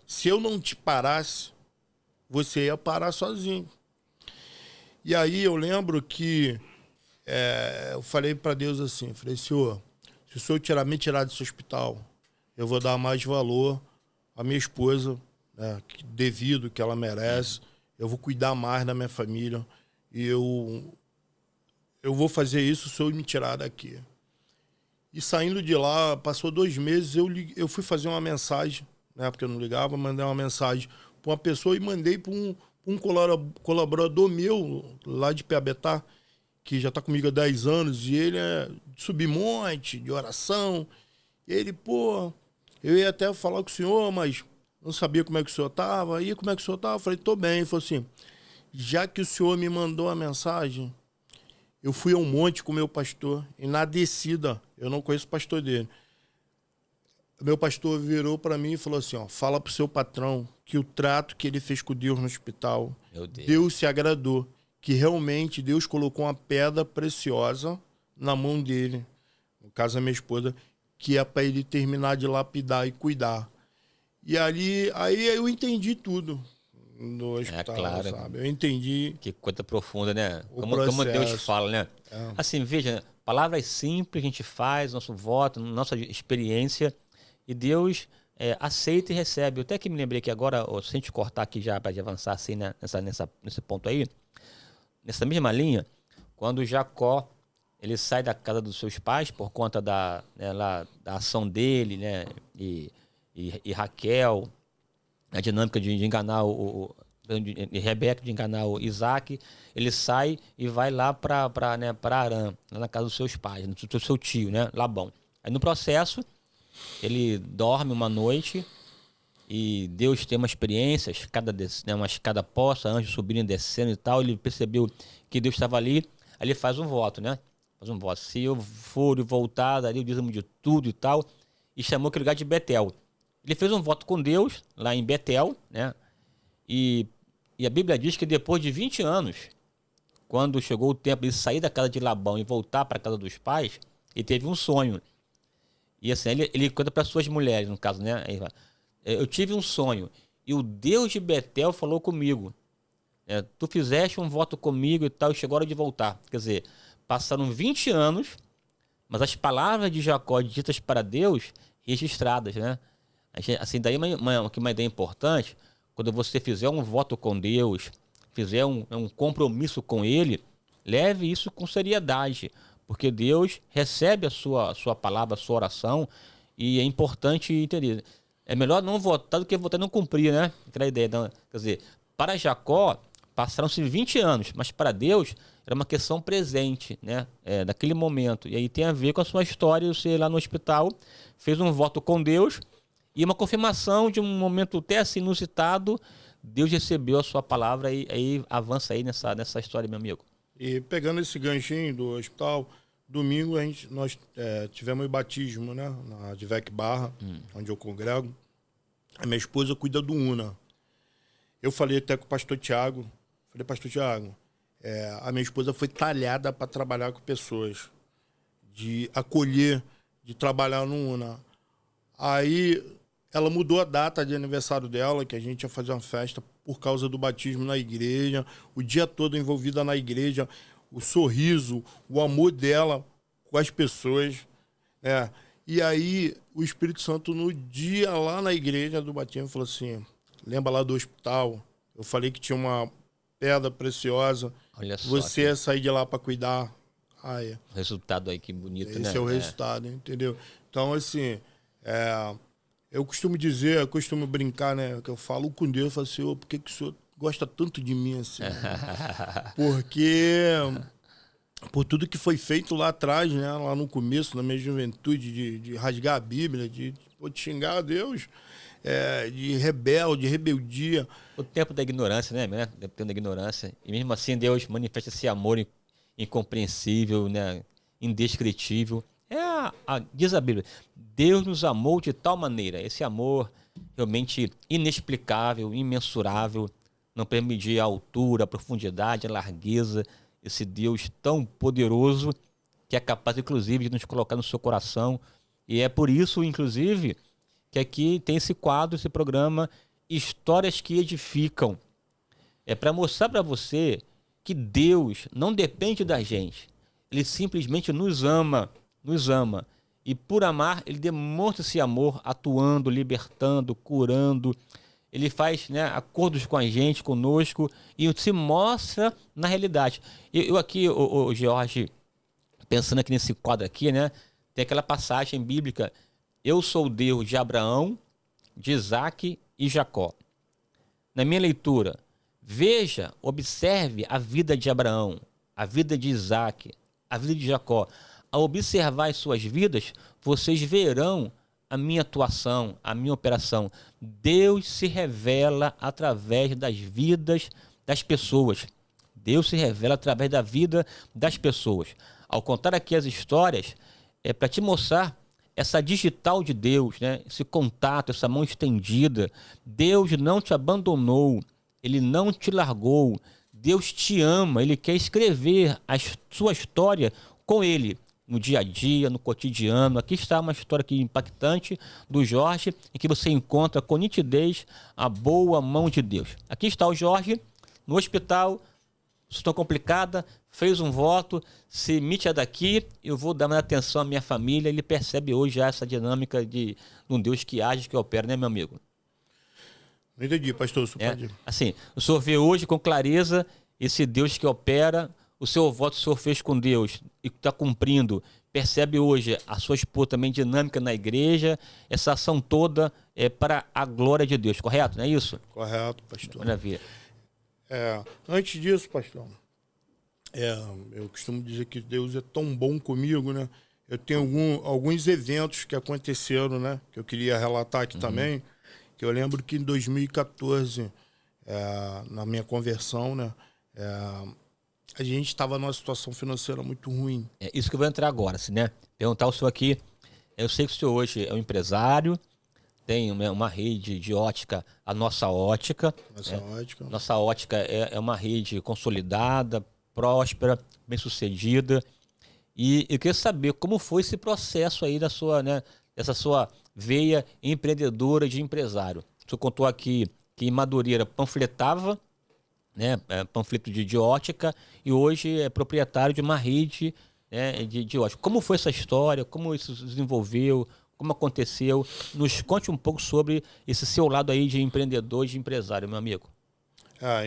Se eu não te parasse, você ia parar sozinho. E aí eu lembro que eu falei para Deus assim, falei, Senhor, se o Senhor me tirar desse hospital, eu vou dar mais valor à minha esposa, né, devido que ela merece, eu vou cuidar mais da minha família, e eu vou fazer isso se o Senhor me tirar daqui. E saindo de lá, passou 2 meses, eu fui fazer uma mensagem, né, porque eu não ligava, mandei uma mensagem para uma pessoa e mandei para um colaborador meu, lá de Piabetá, que já está comigo há 10 anos, e ele é de submonte, de oração. E ele, pô, eu ia até falar com o senhor, mas não sabia como é que o senhor estava. E como é que o senhor estava? Eu falei, tô bem. Ele falou assim, já que o senhor me mandou a mensagem, eu fui ao monte com o meu pastor, e na descida, eu não conheço o pastor dele, o meu pastor virou para mim e falou assim, ó, fala pro seu patrão que o trato que ele fez com Deus no hospital, Deus se agradou, que realmente Deus colocou uma pedra preciosa na mão dele, no caso a minha esposa, que é para ele terminar de lapidar e cuidar. E aí eu entendi tudo no hospital, claro, sabe? Eu entendi. Que coisa profunda, né? Como Deus fala, né? Assim, veja, palavras simples a gente faz, nosso voto, nossa experiência, e Deus aceita e recebe. Eu até que me lembrei que agora, se a gente cortar aqui já para avançar assim, né, nesse ponto aí, nessa mesma linha, quando Jacó ele sai da casa dos seus pais por conta da ação dele, né, e Raquel, a dinâmica de enganar de Rebeca, de enganar o Isaac, ele sai e vai lá para Arã, lá na casa dos seus pais, do seu tio, né, Labão. Aí no processo, ele dorme uma noite e Deus tem uma experiência, uma escada posta, anjo subindo e descendo e tal, ele percebeu que Deus estava ali, aí ele faz um voto, né? Faz um voto, se eu for e voltar, daria o dízimo de tudo e tal, e chamou aquele lugar de Betel. Ele fez um voto com Deus, lá em Betel, né? E a Bíblia diz que depois de 20 anos, quando chegou o tempo de sair da casa de Labão e voltar para a casa dos pais, ele teve um sonho. E assim, ele conta para suas mulheres, no caso, né? Eu tive um sonho, e o Deus de Betel falou comigo. Tu fizeste um voto comigo e tal, e chegou a hora de voltar. Quer dizer, passaram 20 anos, mas as palavras de Jacó ditas para Deus, registradas, né? Assim, daí uma ideia importante, quando você fizer um voto com Deus, fizer um compromisso com Ele, leve isso com seriedade, porque Deus recebe a sua palavra, a sua oração, e é importante entender. É melhor não votar do que votar e não cumprir, né? Aquela ideia. Não, quer dizer, para Jacó, passaram-se 20 anos, mas para Deus era uma questão presente, né? Daquele momento. E aí tem a ver com a sua história, você lá no hospital fez um voto com Deus e uma confirmação de um momento até assim inusitado, Deus recebeu a sua palavra e aí avança aí nessa história, meu amigo. E pegando esse ganchinho do hospital, domingo nós tivemos o batismo, né? Na Advec Barra, onde eu congrego. A minha esposa cuida do UNA. Eu falei até com o pastor Tiago. Falei, pastor Tiago, a minha esposa foi talhada para trabalhar com pessoas, de acolher, de trabalhar no UNA. Aí ela mudou a data de aniversário dela, que a gente ia fazer uma festa por causa do batismo na igreja, o dia todo envolvida na igreja, o sorriso, o amor dela com as pessoas, né? E aí o Espírito Santo, no dia lá na igreja do batismo, falou assim, lembra lá do hospital? Eu falei que tinha uma pedra preciosa, olha só, você ia sair de lá para cuidar. O resultado aí, que bonito, esse né? Esse é o resultado, entendeu? Então, assim, Eu costumo dizer, eu costumo brincar, né? Que eu falo com Deus, eu falo, Senhor, por que o Senhor gosta tanto de mim assim? Porque por tudo que foi feito lá atrás, né? Lá no começo, na minha juventude, de rasgar a Bíblia, de xingar a Deus, de rebeldia. O tempo da ignorância, né? O tempo da ignorância. E mesmo assim Deus manifesta esse amor incompreensível, né? Indescritível. Diz a Bíblia, Deus nos amou de tal maneira, esse amor realmente inexplicável, imensurável, não pode medir a altura, a profundidade, a largueza, esse Deus tão poderoso que é capaz, inclusive, de nos colocar no seu coração. E é por isso, inclusive, que aqui tem esse quadro, esse programa, Histórias que Edificam. É para mostrar para você que Deus não depende da gente. Ele simplesmente nos ama. E por amar, ele demonstra esse amor atuando, libertando, curando. Ele faz, né, acordos com a gente, conosco, e se mostra na realidade. Eu aqui, o Jorge, pensando aqui nesse quadro aqui, né, tem aquela passagem bíblica, eu sou o Deus de Abraão, de Isaac e Jacó. Na minha leitura, veja, observe a vida de Abraão, a vida de Isaac, a vida de Jacó. Ao observar as suas vidas, vocês verão a minha atuação, a minha operação. Deus se revela através das vidas das pessoas. Deus se revela através da vida das pessoas. Ao contar aqui as histórias, é para te mostrar essa digital de Deus, né? Esse contato, essa mão estendida. Deus não te abandonou, Ele não te largou. Deus te ama, Ele quer escrever a sua história com Ele, no dia a dia, no cotidiano. Aqui está uma história aqui impactante do Jorge, em que você encontra com nitidez a boa mão de Deus. Aqui está o Jorge, no hospital, situação complicada, fez um voto, se Mitch é daqui, eu vou dar mais atenção à minha família. Ele percebe hoje já essa dinâmica de um Deus que age, que opera, né, meu amigo? Não entendi, pastor, você pode... Assim, o senhor vê hoje com clareza esse Deus que opera. O seu voto o senhor fez com Deus e está cumprindo. Percebe hoje a sua esposa também dinâmica na igreja. Essa ação toda é para a glória de Deus, correto? Não é isso? Correto, pastor. Maravilha. Antes disso, pastor, eu costumo dizer que Deus é tão bom comigo, né? Eu tenho alguns eventos que aconteceram, né? Que eu queria relatar aqui também. Que eu lembro que em 2014, na minha conversão, né? A gente estava numa situação financeira muito ruim. É isso que eu vou entrar agora, assim, né? Perguntar ao senhor aqui. Eu sei que o senhor hoje é um empresário, tem uma rede de ótica, a Nossa Ótica. Nossa Ótica é uma rede consolidada, próspera, bem-sucedida. E eu queria saber como foi esse processo aí da sua, né, dessa sua veia empreendedora de empresário. O senhor contou aqui que em Madureira panfletava, né, panfleto de ótica, e hoje é proprietário de uma rede, né, de ótica. Como foi essa história? Como isso se desenvolveu? Como aconteceu? Nos conte um pouco sobre esse seu lado aí de empreendedor, de empresário, meu amigo.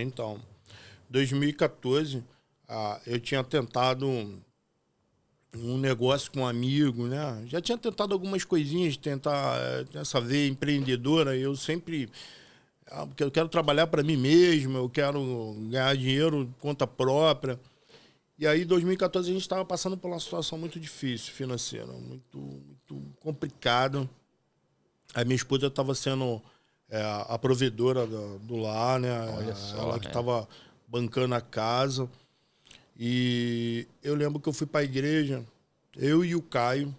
Então, 2014, eu tinha tentado um negócio com um amigo, né? Já tinha tentado algumas coisinhas, tentar essa veia empreendedora. Eu sempre... Porque eu quero trabalhar para mim mesmo, eu quero ganhar dinheiro por conta própria. E aí, em 2014, a gente estava passando por uma situação muito difícil, financeira, muito complicada. A minha esposa estava sendo a provedora do lar, né? Olha só, ela que estava bancando a casa. E eu lembro que eu fui para a igreja, eu e o Caio,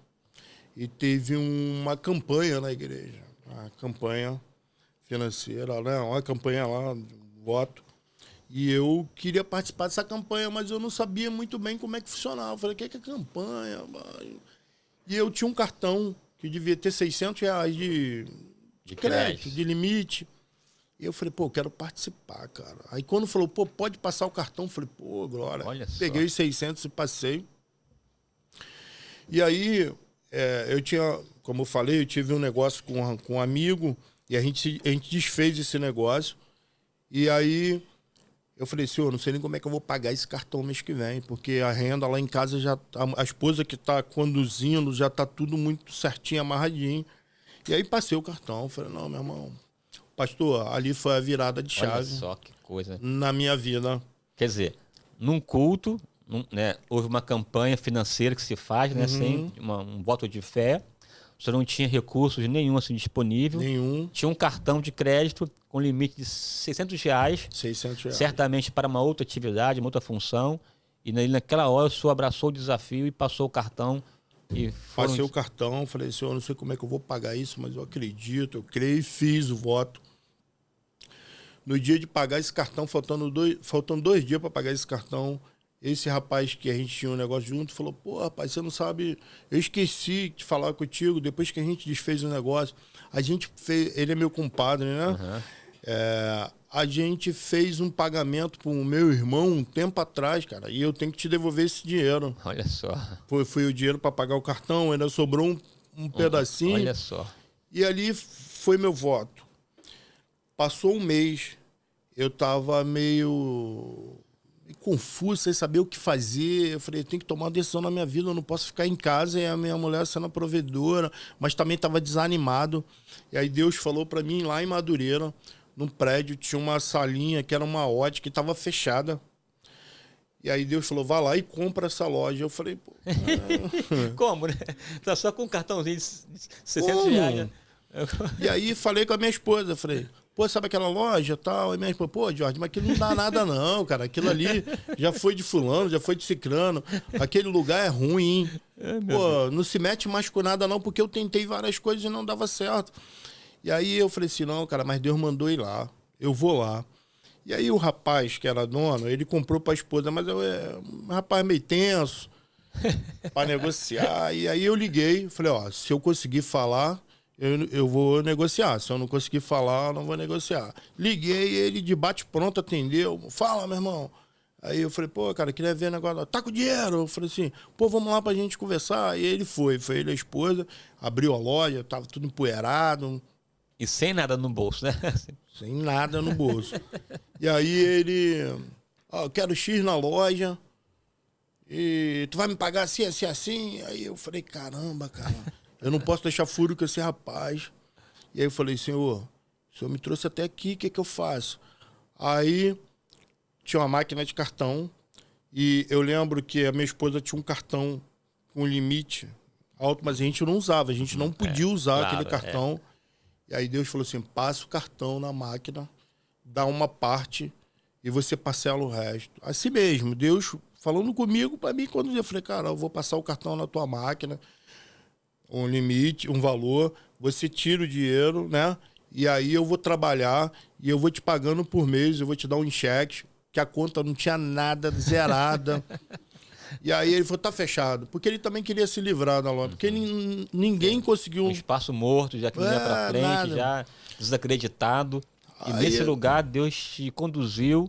e teve uma campanha na igreja, uma campanha financeira, né? Uma campanha lá, voto. E eu queria participar dessa campanha, mas eu não sabia muito bem como é que funcionava. Eu falei, o que é campanha? E eu tinha um cartão que devia ter R$600 de crédito, de limite. E eu falei, eu quero participar, cara. Aí quando falou, pode passar o cartão, eu falei, glória. Olha só. Peguei os 600 e passei. E aí, eu tinha, como eu falei, eu tive um negócio com um amigo, e a gente desfez esse negócio. E aí eu falei, senhor, não sei nem como é que eu vou pagar esse cartão mês que vem, porque a renda lá em casa a esposa que está conduzindo já está tudo muito certinho, amarradinho. E aí passei o cartão, falei, não, meu irmão, pastor, ali foi a virada de chave. Olha só que coisa. Na minha vida. Quer dizer, num culto, né, houve uma campanha financeira que se faz, né, sem um voto de fé. Você não tinha recursos nenhum assim disponível. Nenhum. Tinha um cartão de crédito com limite de R$600. R$600. Certamente para uma outra atividade, uma outra função. E naquela hora o senhor abraçou o desafio e passou o cartão. Passei o cartão, falei, senhor, eu não sei como é que eu vou pagar isso, mas eu acredito, eu creio e fiz o voto. No dia de pagar esse cartão, faltando 2 dias para pagar esse cartão, esse rapaz que a gente tinha um negócio junto falou, pô, rapaz, você não sabe, eu esqueci de falar contigo, depois que a gente desfez o negócio, a gente fez, ele é meu compadre, né? Uhum. A gente fez um pagamento para o meu irmão um tempo atrás, cara, e eu tenho que te devolver esse dinheiro. Olha só. Foi o dinheiro para pagar o cartão, ainda sobrou um pedacinho. Olha só. E ali foi meu voto. Passou um mês, eu estava meio confuso, sem saber o que fazer. Eu falei, eu tenho que tomar uma decisão na minha vida, eu não posso ficar em casa e a minha mulher sendo a provedora, mas também estava desanimado. E aí Deus falou para mim, lá em Madureira, num prédio, tinha uma salinha que era uma ótica que estava fechada. E aí Deus falou, vai lá e compra essa loja. Eu falei, pô... Como, né? Tá só com um cartãozinho de R$600. Né? E aí falei com a minha esposa, falei, pô, sabe aquela loja e tal? E minha esposa, pô, Jorge, mas aquilo não dá nada não, cara. Aquilo ali já foi de fulano, já foi de ciclano. Aquele lugar é ruim. Pô, não se mete mais com nada não, porque eu tentei várias coisas e não dava certo. E aí eu falei assim, não, cara, mas Deus mandou ir lá. Eu vou lá. E aí o rapaz, que era dono, ele comprou para a esposa, mas um rapaz meio tenso para negociar. E aí eu liguei, falei, ó, se eu conseguir falar, eu vou negociar. Se eu não conseguir falar, eu não vou negociar. Liguei, ele de bate-pronto atendeu. Fala, meu irmão. Aí eu falei, pô, cara, queria ver o negócio. Tá com dinheiro? Eu falei assim, pô, vamos lá pra gente conversar. E ele foi ele e a esposa, abriu a loja, tava tudo empoeirado. E sem nada no bolso, né? Sem nada no bolso. E aí ele, eu quero X na loja, e tu vai me pagar assim, assim, assim? Aí eu falei, caramba, cara, eu não posso deixar furo com esse rapaz. E aí eu falei, senhor, o senhor me trouxe até aqui, o que eu faço? Aí tinha uma máquina de cartão, e eu lembro que a minha esposa tinha um cartão com limite alto, mas a gente não usava, a gente não podia usar aquele cartão. E aí Deus falou assim, passa o cartão na máquina, dá uma parte e você parcela o resto. Assim mesmo, Deus falando comigo, para mim, quando eu falei, cara, eu vou passar o cartão na tua máquina, um limite, um valor, você tira o dinheiro, né? E aí eu vou trabalhar e eu vou te pagando por mês, eu vou te dar um cheque, que a conta não tinha nada, zerada. E aí ele falou, tá fechado. Porque ele também queria se livrar da loja. Porque ninguém conseguiu... Um espaço morto, já que não ia pra frente, nada. Já desacreditado. E aí, nesse lugar, Deus te conduziu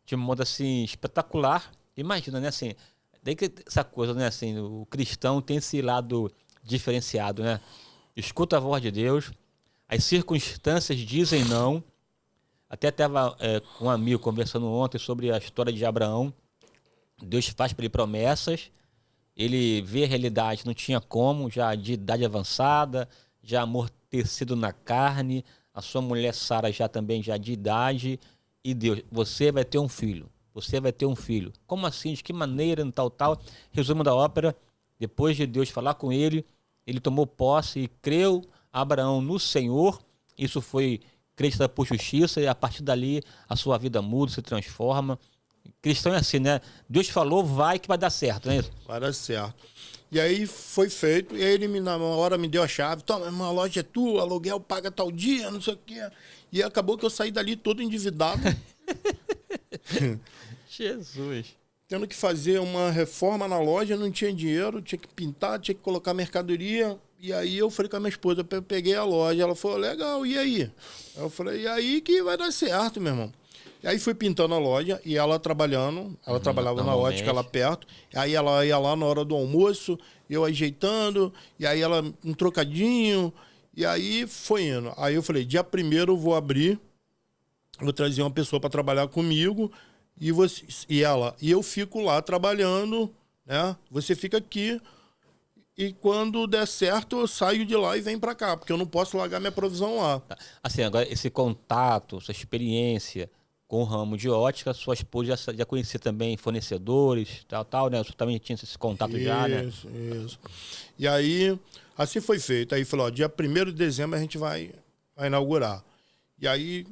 de um modo, assim, espetacular. Imagina, né, assim... Daí que essa coisa, né, assim, o cristão tem esse lado diferenciado, né? Escuta a voz de Deus, as circunstâncias dizem não. Até estava com um amigo conversando ontem sobre a história de Abraão. Deus faz para ele promessas, ele vê a realidade, não tinha como, já de idade avançada, já amortecido na carne, a sua mulher Sara já também já de idade, e Deus, você vai ter um filho, você vai ter um filho. Como assim? De que maneira? Tal. Resumo da ópera, depois de Deus falar com ele, ele tomou posse e creu Abraão no Senhor, isso foi crente por justiça, e a partir dali a sua vida muda, se transforma. Cristão é assim, né? Deus falou, vai que vai dar certo, não é isso? Vai dar certo. E aí foi feito, e aí ele na hora me deu a chave, toma, a loja é tua, aluguel paga tal dia, não sei o quê. E acabou que eu saí dali todo endividado. Jesus. Tendo que fazer uma reforma na loja, não tinha dinheiro, tinha que pintar, tinha que colocar mercadoria. E aí eu falei com a minha esposa, eu peguei a loja, ela falou, legal, e aí? Eu falei, e aí que vai dar certo, meu irmão. E aí fui pintando a loja e ela trabalhando, ela trabalhava na ótica lá perto, aí ela ia lá na hora do almoço, eu ajeitando, e aí ela um trocadinho, e aí foi indo. Aí eu falei, dia 1º eu vou abrir, vou trazer uma pessoa para trabalhar comigo, e eu fico lá trabalhando, né? Você fica aqui, E quando der certo, eu saio de lá e venho para cá, porque eu não posso largar minha provisão lá. Assim, agora esse contato, essa experiência com o ramo de ótica, sua esposa já conhecia também fornecedores, tal, né? Você também tinha esse contato já, né? Isso. E aí, assim foi feito. Aí falou, ó, dia 1º de dezembro a gente vai inaugurar. E aí,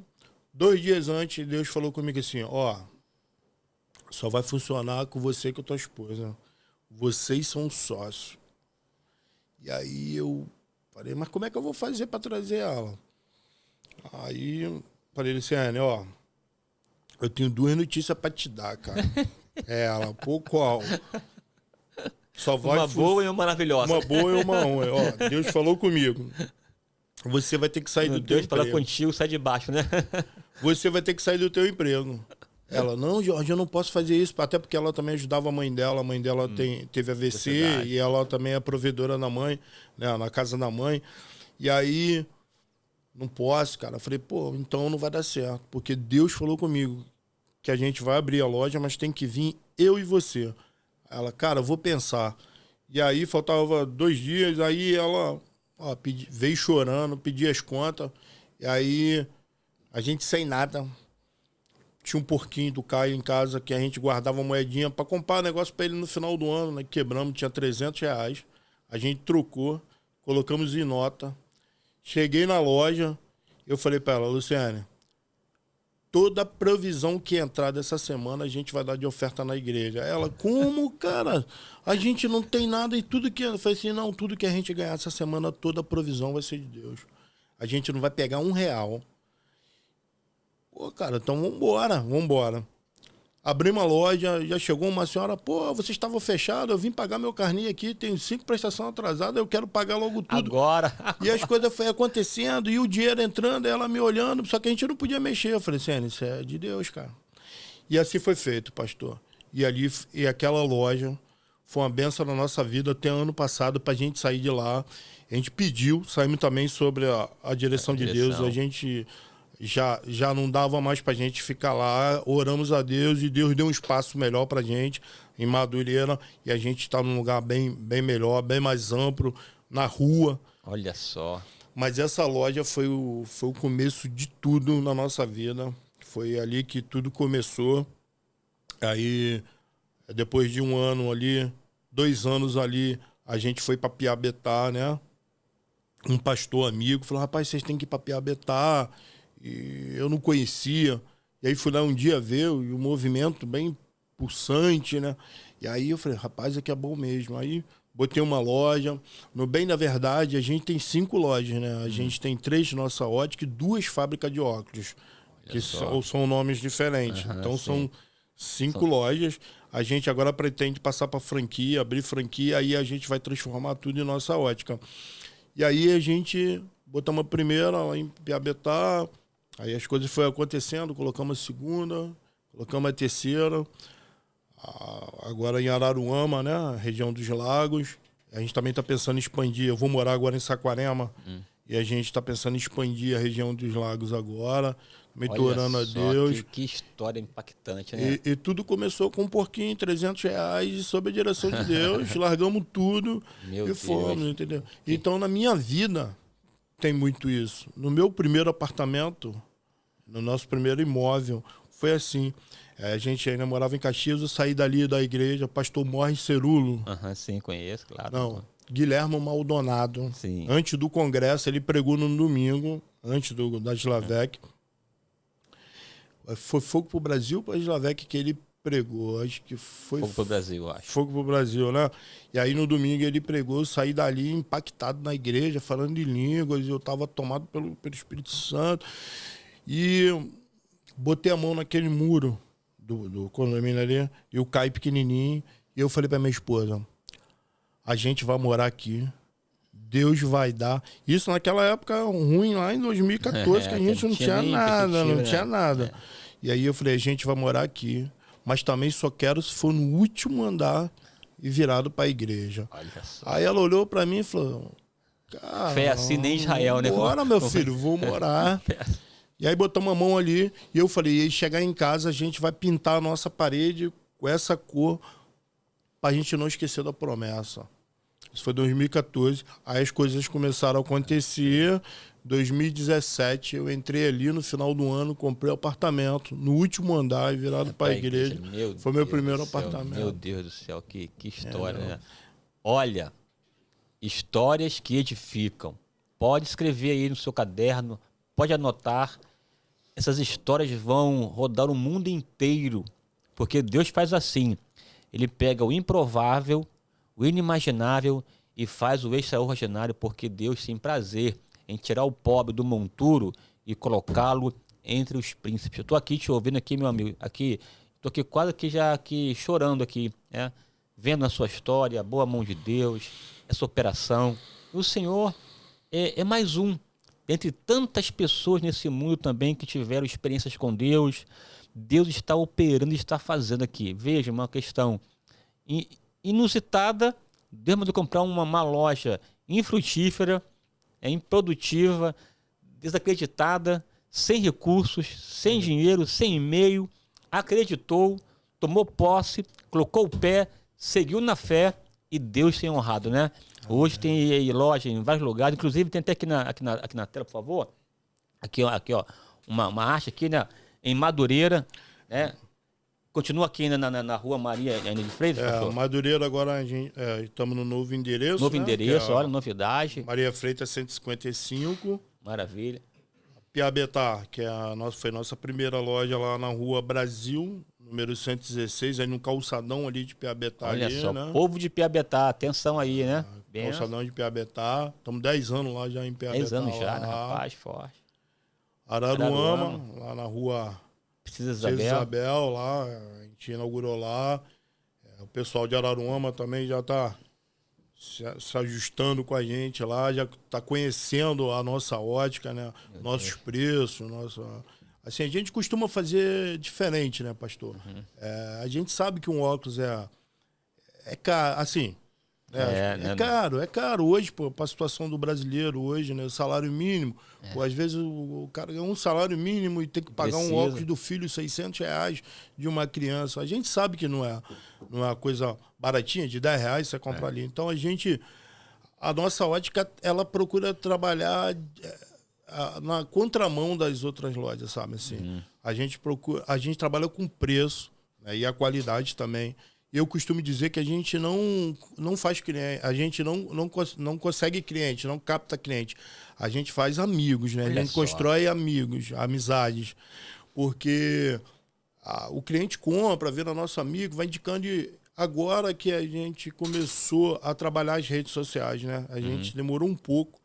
2 dias antes, Deus falou comigo assim, ó, só vai funcionar com você e com a tua esposa. Vocês são sócios. E aí eu falei, mas como é que eu vou fazer para trazer ela? Aí eu falei, Luciane, ó, eu tenho 2 notícias para te dar, cara. Ela, pô, qual? Só vai uma boa e uma maravilhosa. Uma boa e uma ruim. Ó, Deus falou comigo. Você vai ter que sair do teu Deus emprego. fala contigo, sai de baixo, né? Você vai ter que sair do teu emprego. Ela, não, Jorge, eu não posso fazer isso, até porque ela também ajudava a mãe dela. A mãe dela teve AVC e ela também é provedora da mãe, né, na casa da mãe. E aí, não posso, cara. Eu falei, pô, então não vai dar certo, porque Deus falou comigo que a gente vai abrir a loja, mas tem que vir eu e você. Ela, cara, eu vou pensar. E aí, faltava 2 dias, aí ela veio chorando, pediu as contas, e aí a gente sem nada. Tinha um porquinho do Caio em casa que a gente guardava moedinha para comprar negócio para ele no final do ano, né? Quebramos, tinha R$300. A gente trocou, colocamos em nota. Cheguei na loja, eu falei para ela, Luciane, toda provisão que entrar dessa semana a gente vai dar de oferta na igreja. Ela, como, cara? A gente não tem nada e tudo que... Eu falei assim, não, tudo que a gente ganhar essa semana, toda provisão vai ser de Deus. A gente não vai pegar R$1. Pô, cara, então vambora. Abrimos a loja, já chegou uma senhora, pô, você estava fechado, eu vim pagar meu carnê aqui, tenho 5 prestações atrasadas, eu quero pagar logo tudo. Agora. E as coisas foi acontecendo, e o dinheiro entrando, ela me olhando, só que a gente não podia mexer. Eu falei assim, isso é de Deus, cara. E assim foi feito, pastor. E aquela loja foi uma benção na nossa vida até ano passado pra gente sair de lá. A gente pediu, saímos também sobre a direção de Deus, a gente... Já não dava mais pra gente ficar lá, oramos a Deus e Deus deu um espaço melhor pra gente em Madureira e a gente tá num lugar bem melhor, bem mais amplo, na rua. Olha só. Mas essa loja foi o começo de tudo na nossa vida, foi ali que tudo começou. Aí, depois de 1 ano ali, 2 anos ali, a gente foi pra Piabetá, né? Um pastor amigo falou, rapaz, vocês têm que ir pra Piabetá. E eu não conhecia. E aí fui lá um dia ver e o movimento bem pulsante, né? E aí eu falei, rapaz, aqui é bom mesmo. Aí botei uma loja. No bem da verdade, a gente tem 5 lojas, né? A gente tem 3 nossa ótica e 2 fábricas de óculos. Que são nomes diferentes. Então são 5 lojas. A gente agora pretende passar para franquia, abrir franquia, aí a gente vai transformar tudo em nossa ótica. E aí a gente botamos a primeira lá em Piabetá. Aí as coisas foram acontecendo, colocamos a segunda, colocamos a terceira. Agora em Araruama, né? Região dos Lagos. A gente também está pensando em expandir. Eu vou morar agora em Saquarema. E a gente está pensando em expandir a região dos Lagos agora. Me orando a Deus. Que história impactante, né? E tudo começou com um porquinho, R$300. E sob a direção de Deus, largamos tudo e fomos, entendeu? Então, na minha vida, tem muito isso. No meu primeiro apartamento, no nosso primeiro imóvel, foi assim. A gente ainda morava em Caxias, eu saí dali da igreja, pastor Morris Cerulo. Sim, conheço, claro. Não, Guilherme Maldonado. Sim. Antes do congresso, ele pregou no domingo, antes da Slavec. Foi Fogo pro Brasil para a Slavec que ele pregou. Acho que foi... Fogo pro Brasil, acho. Fogo pro Brasil, né? E aí no domingo ele pregou, eu saí dali impactado na igreja, falando de línguas, eu estava tomado pelo Espírito Santo. E botei a mão naquele muro do condomínio ali, e o Caio pequenininho, e eu falei para minha esposa, a gente vai morar aqui, Deus vai dar. Isso naquela época ruim, lá em 2014, que a gente não tinha nada. E aí eu falei, a gente vai morar aqui, mas também só quero se for no último andar e virado para a igreja. Olha só. Aí ela olhou para mim e falou, cara, fé assim nem Israel, né? Bora, meu filho, vou morar. E aí botamos a mão ali e eu falei, e aí chegar em casa a gente vai pintar a nossa parede com essa cor pra gente não esquecer da promessa. Isso foi 2014. Aí as coisas começaram a acontecer. 2017 eu entrei ali no final do ano, comprei um apartamento no último andar, virado para a igreja. Foi meu primeiro apartamento. Meu Deus do céu, que história, né? Olha, histórias que edificam. Pode escrever aí no seu caderno, pode anotar. Essas histórias vão rodar o mundo inteiro, porque Deus faz assim. Ele pega o improvável, o inimaginável e faz o extraordinário, porque Deus tem prazer em tirar o pobre do monturo e colocá-lo entre os príncipes. Eu estou aqui te ouvindo aqui, meu amigo, estou aqui quase que já aqui chorando aqui, né? Vendo a sua história, a boa mão de Deus, essa operação. E o Senhor é mais um, dentre tantas pessoas nesse mundo também que tiveram experiências com Deus. Deus está operando e está fazendo aqui. Veja, uma questão inusitada. Deus mandou comprar uma loja infrutífera, improdutiva, desacreditada, sem recursos, sem dinheiro, sem e-mail, acreditou, tomou posse, colocou o pé, seguiu na fé e Deus tem honrado, né? Hoje tem loja em vários lugares, inclusive tem até aqui na tela, por favor, aqui ó, uma arte aqui, né, em Madureira, né? Continua aqui na rua Maria N. de Freitas, Madureira agora a gente estamos no novo endereço. Novo endereço, olha, novidade. Maria Freitas 155. Maravilha. Piabetá, que foi nossa primeira loja lá na rua Brasil, número 116, aí no calçadão ali de Piabetá. Olha ali, só, né? povo de Piabetá, atenção aí, né? Calçadão de Piabetá. Estamos 10 anos lá já em Piabetá. 10 anos já, né, rapaz? Forte. Araruama, lá na rua Princesa Isabel, lá, a gente inaugurou lá. O pessoal de Araruama também já está se ajustando com a gente lá, já está conhecendo a nossa ótica, né? Nossos preços, assim, a gente costuma fazer diferente, né, pastor? Uhum. A gente sabe que um óculos é caro, assim, é caro hoje, para a situação do brasileiro hoje, né? O salário mínimo, pô, às vezes o cara ganha um salário mínimo e tem que pagar um óculos do filho R$600 de uma criança. A gente sabe que não é uma coisa baratinha, de R$10 você compra ali. Então a nossa ótica, ela procura trabalhar na contramão das outras lojas, sabe? Assim, a gente trabalha com preço, né? E a qualidade também. Eu costumo dizer que a gente não faz cliente, a gente não consegue cliente, não capta cliente. A gente faz amigos, né? A gente constrói amigos, amizades. Porque o cliente compra, vira nosso amigo, vai indicando. Agora que a gente começou a trabalhar as redes sociais, né? A gente demorou um pouco,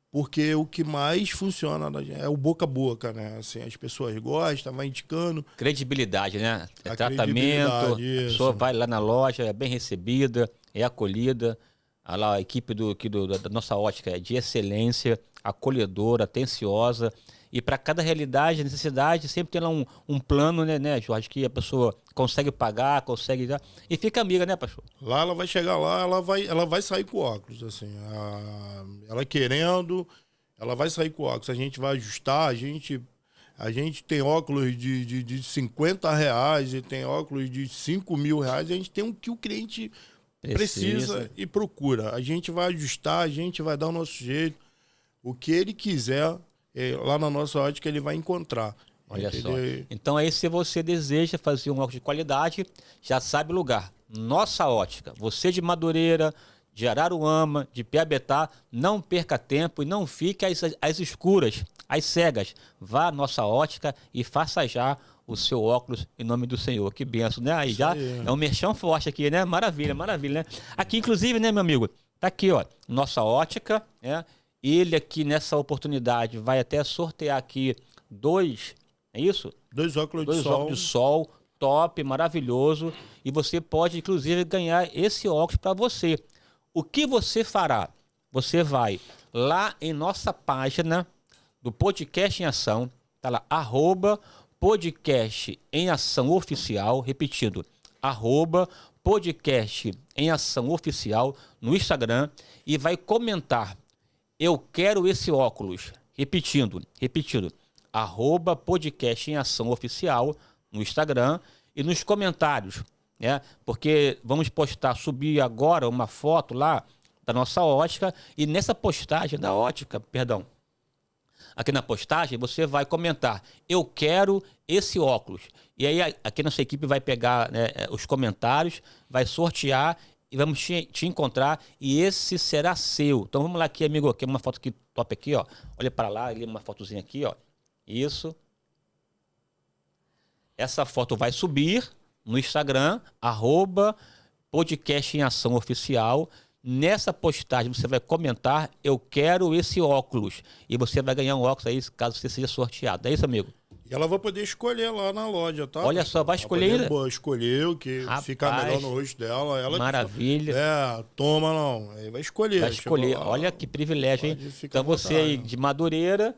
porque o que mais funciona é o boca a boca, né? Assim, as pessoas gostam, vai indicando. Credibilidade, né? Tratamento, a pessoa vai lá na loja, é bem recebida, é acolhida. A equipe da nossa ótica é de excelência, acolhedora, atenciosa. E para cada realidade, necessidade, sempre tem lá um plano, né, Jorge, que a pessoa consegue pagar, consegue dar. E fica amiga, né, pastor? Lá ela vai chegar lá, ela vai sair com óculos, assim. Ela querendo, ela vai sair com óculos. A gente vai ajustar, a gente tem óculos de R$50 e tem óculos de R$5.000. A gente tem o que o cliente precisa e procura. A gente vai ajustar, a gente vai dar o nosso jeito. O que ele quiser, lá na nossa ótica, ele vai encontrar. Olha só. Então aí, se você deseja fazer um óculos de qualidade, já sabe o lugar. Nossa ótica. Você de Madureira, de Araruama, de Piabetá, não perca tempo e não fique às escuras, às cegas. Vá à nossa ótica e faça já o seu óculos em nome do Senhor. Que benção, né? Aí já é um merchan forte aqui, né? Maravilha, maravilha, né? Aqui, inclusive, né, meu amigo? Tá aqui, ó, nossa ótica, né? Ele aqui, nessa oportunidade, vai até sortear aqui dois, é isso? Dois óculos de sol, top, maravilhoso. E você pode, inclusive, ganhar esse óculos para você. O que você fará? Você vai lá em nossa página do Podcast em Ação, tá lá, @Podcast em Ação Oficial, repetindo, @Podcast em Ação Oficial no Instagram, e vai comentar: eu quero esse óculos. Repetindo, @Podcast em Ação Oficial no Instagram e nos comentários, né? Porque vamos subir agora uma foto lá da nossa ótica. E nessa postagem da ótica, perdão, aqui na postagem, você vai comentar: eu quero esse óculos. E aí aqui nossa equipe vai pegar, né, os comentários, vai sortear e vamos te encontrar, e esse será seu. Então vamos lá aqui, amigo, aqui uma foto aqui top aqui, ó. Olha para lá, ali uma fotozinha aqui, ó. Isso. Essa foto vai subir no Instagram, @podcast em ação oficial. Nessa postagem você vai comentar: eu quero esse óculos. E você vai ganhar um óculos aí, caso você seja sorteado. É isso, amigo? E ela vai poder escolher lá na loja, tá? Olha só, vai escolher ainda? Escolher o que fica melhor no rosto dela. Ela maravilha. Toma não. Aí vai escolher. Vai escolher. Lá, olha que privilégio, hein? Então você aí de Madureira,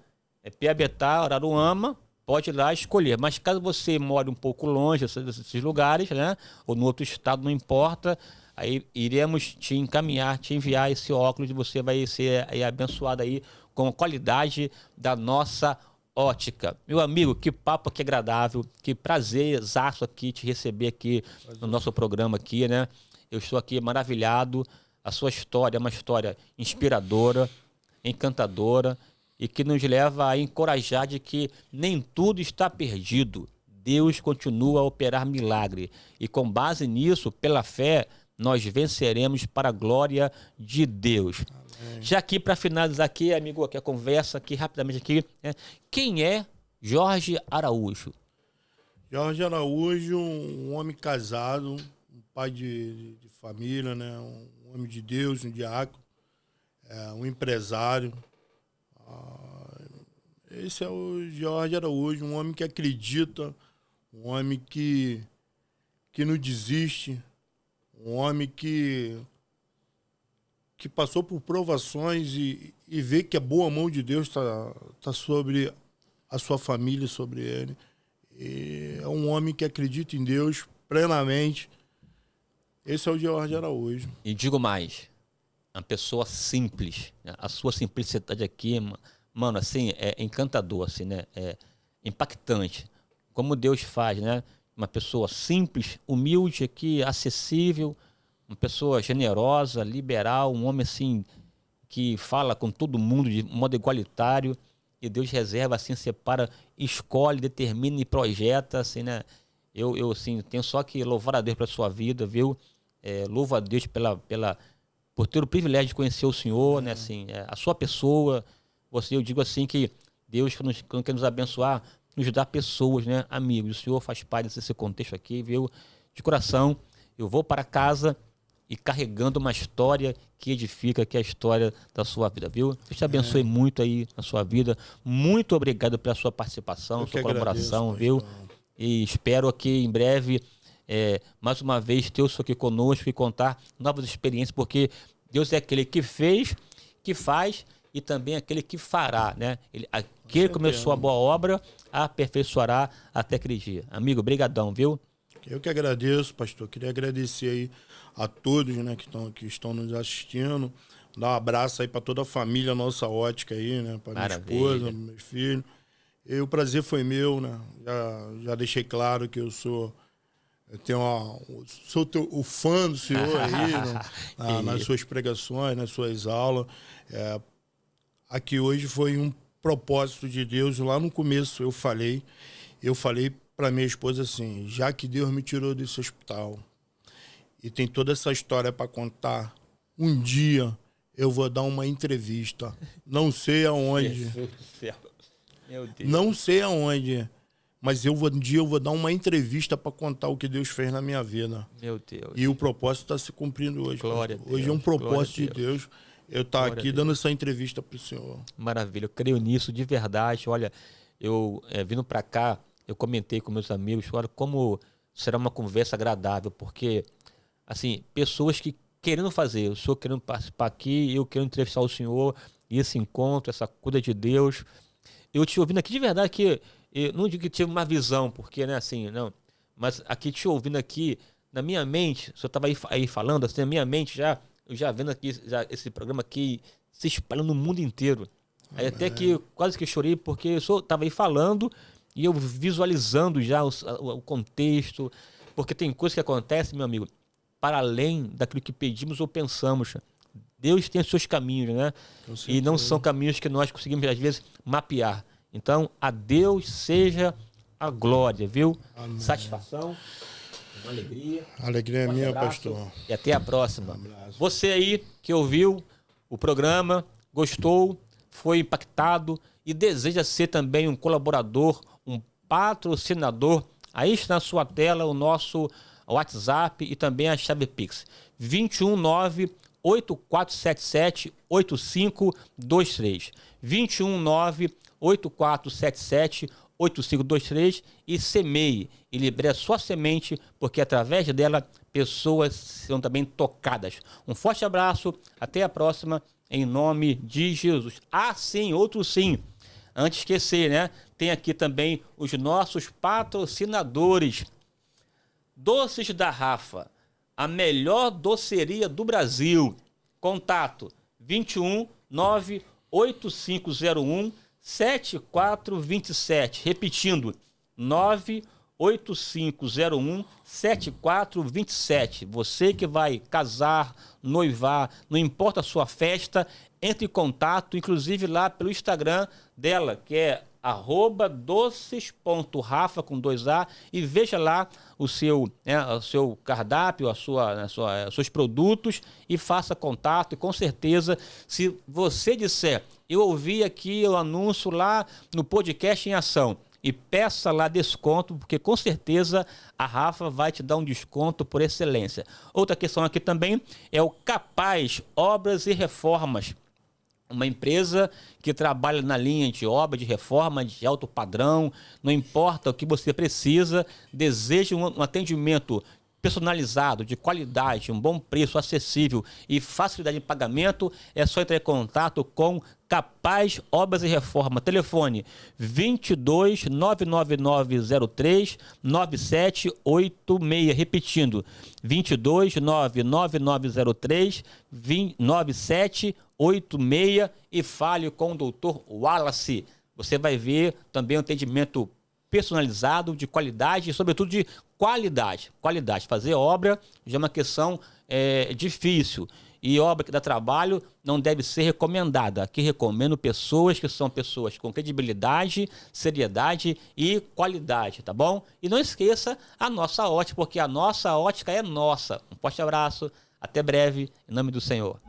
Piabetá, Araruama, pode ir lá escolher. Mas caso você more um pouco longe desses lugares, né? Ou no outro estado, não importa. Aí iremos te encaminhar, te enviar esse óculos e você vai ser aí abençoado aí com a qualidade da nossa ótica. Meu amigo, que papo aqui agradável, que prazer exato aqui te receber aqui no nosso programa aqui, né? Eu estou aqui maravilhado. A sua história é uma história inspiradora, encantadora e que nos leva a encorajar de que nem tudo está perdido. Deus continua a operar milagre e com base nisso, pela fé, nós venceremos para a glória de Deus. Amém. Já aqui, para finalizar aqui, amigo, aqui a conversa aqui, rapidamente aqui, né? Quem é Jorge Araújo? Jorge Araújo, um homem casado, um pai de família, né? Um homem de Deus, um diácono, um empresário. Esse é o Jorge Araújo, um homem que acredita, um homem que não desiste, um homem que passou por provações e vê que a boa mão de Deus tá sobre a sua família, sobre ele. E é um homem que acredita em Deus plenamente. Esse é o Jorge Araújo. E digo mais, uma pessoa simples, né? A sua simplicidade aqui, mano, assim, é encantador, assim, né? É impactante. Como Deus faz, né? Uma pessoa simples, humilde aqui, acessível, uma pessoa generosa, liberal, um homem assim que fala com todo mundo de modo igualitário, e Deus reserva, assim, separa, escolhe, determina e projeta, assim, né? Eu assim, tenho só que louvar a Deus pela sua vida, viu? Louvo a Deus por ter o privilégio de conhecer o Senhor, né? Assim, a sua pessoa. Eu digo assim que Deus, quando quer nos abençoar, nos dá pessoas, né? Amigos. O Senhor faz parte desse contexto aqui, viu? De coração, eu vou para casa e carregando uma história que edifica, que é a história da sua vida, viu? Deus te abençoe muito aí na sua vida. Muito obrigado pela sua participação, sua colaboração, viu? E espero aqui em breve, mais uma vez, ter o Senhor aqui conosco e contar novas experiências, porque Deus é aquele que fez, que faz e também aquele que fará, né? Aquele que começou a boa obra, a aperfeiçoará até aquele dia. Amigo, brigadão, viu? Eu que agradeço, pastor. Queria agradecer aí a todos, né, que estão nos assistindo. Dar um abraço aí para toda a família, nossa ótica aí, né? Para minha esposa, meus filhos. E o prazer foi meu, né? Já deixei claro que sou o fã do senhor aí, nas suas pregações, nas suas aulas. Aqui hoje foi um propósito de Deus. Lá no começo eu falei para minha esposa assim: já que Deus me tirou desse hospital e tem toda essa história para contar, um dia eu vou dar uma entrevista. Não sei aonde. Meu Deus. Não sei aonde. Mas um dia eu vou dar uma entrevista para contar o que Deus fez na minha vida. Meu Deus. E o propósito está se cumprindo hoje. Glória a Deus. Hoje é um propósito de Deus. Eu estar aqui dando essa entrevista para o senhor. Maravilha. Eu creio nisso de verdade. Olha, eu vindo para cá, eu comentei com meus amigos, olha como será uma conversa agradável, porque, assim, pessoas que querendo fazer, o senhor querendo participar aqui, eu querendo entrevistar o senhor, e esse encontro, essa cura de Deus. Eu te ouvindo aqui de verdade, que eu não digo que tive uma visão, porque, né, assim, não, mas aqui te ouvindo aqui, na minha mente, o senhor estava aí falando, assim, na minha mente eu já vendo aqui esse programa aqui se espalhando no mundo inteiro. Aí até que quase que chorei, porque eu estava aí falando e eu visualizando já o contexto, porque tem coisas que acontecem, meu amigo, para além daquilo que pedimos ou pensamos. Deus tem os seus caminhos, né? E não são caminhos que nós conseguimos, às vezes, mapear. Então, a Deus seja a glória, viu? Amém. Satisfação, uma alegria. A alegria é minha, pastor. E até a próxima. Você aí que ouviu o programa, gostou, foi impactado e deseja ser também um colaborador, um patrocinador, aí está na sua tela o nosso WhatsApp e também a chave Pix. 219-8477-8523. 219-8477-8523 e semeie e libere a sua semente, porque através dela pessoas serão também tocadas. Um forte abraço, até a próxima, em nome de Jesus. Ah, sim, outro sim. Antes de esquecer, né? Tem aqui também os nossos patrocinadores. Doces da Rafa, a melhor doceria do Brasil. Contato 21 98501 7427. Repetindo, 98501 7427. Você que vai casar, noivar, não importa a sua festa, entre em contato, inclusive lá pelo Instagram dela, que é @doces.rafa com 2A, e veja lá o seu cardápio, os seus produtos e faça contato. E com certeza, se você disser, eu ouvi aqui o anúncio lá no Podcast em Ação, e peça lá desconto, porque com certeza a Rafa vai te dar um desconto por excelência. Outra questão aqui também é o Capaz Obras e Reformas. Uma empresa que trabalha na linha de obra, de reforma, de alto padrão, não importa o que você precisa, deseja um atendimento personalizado, de qualidade, um bom preço, acessível e facilidade de pagamento, é só entrar em contato com Capaz Obras e Reforma. Telefone 22 99903 9786. Repetindo, 22 99903 9786 e fale com o Dr. Wallace. Você vai ver também um atendimento personalizado, de qualidade e, sobretudo, de qualidade. Qualidade. Fazer obra já é uma questão difícil. E obra que dá trabalho não deve ser recomendada. Aqui recomendo pessoas que são pessoas com credibilidade, seriedade e qualidade, tá bom? E não esqueça a nossa ótica, porque a nossa ótica é nossa. Um forte abraço, até breve, em nome do Senhor.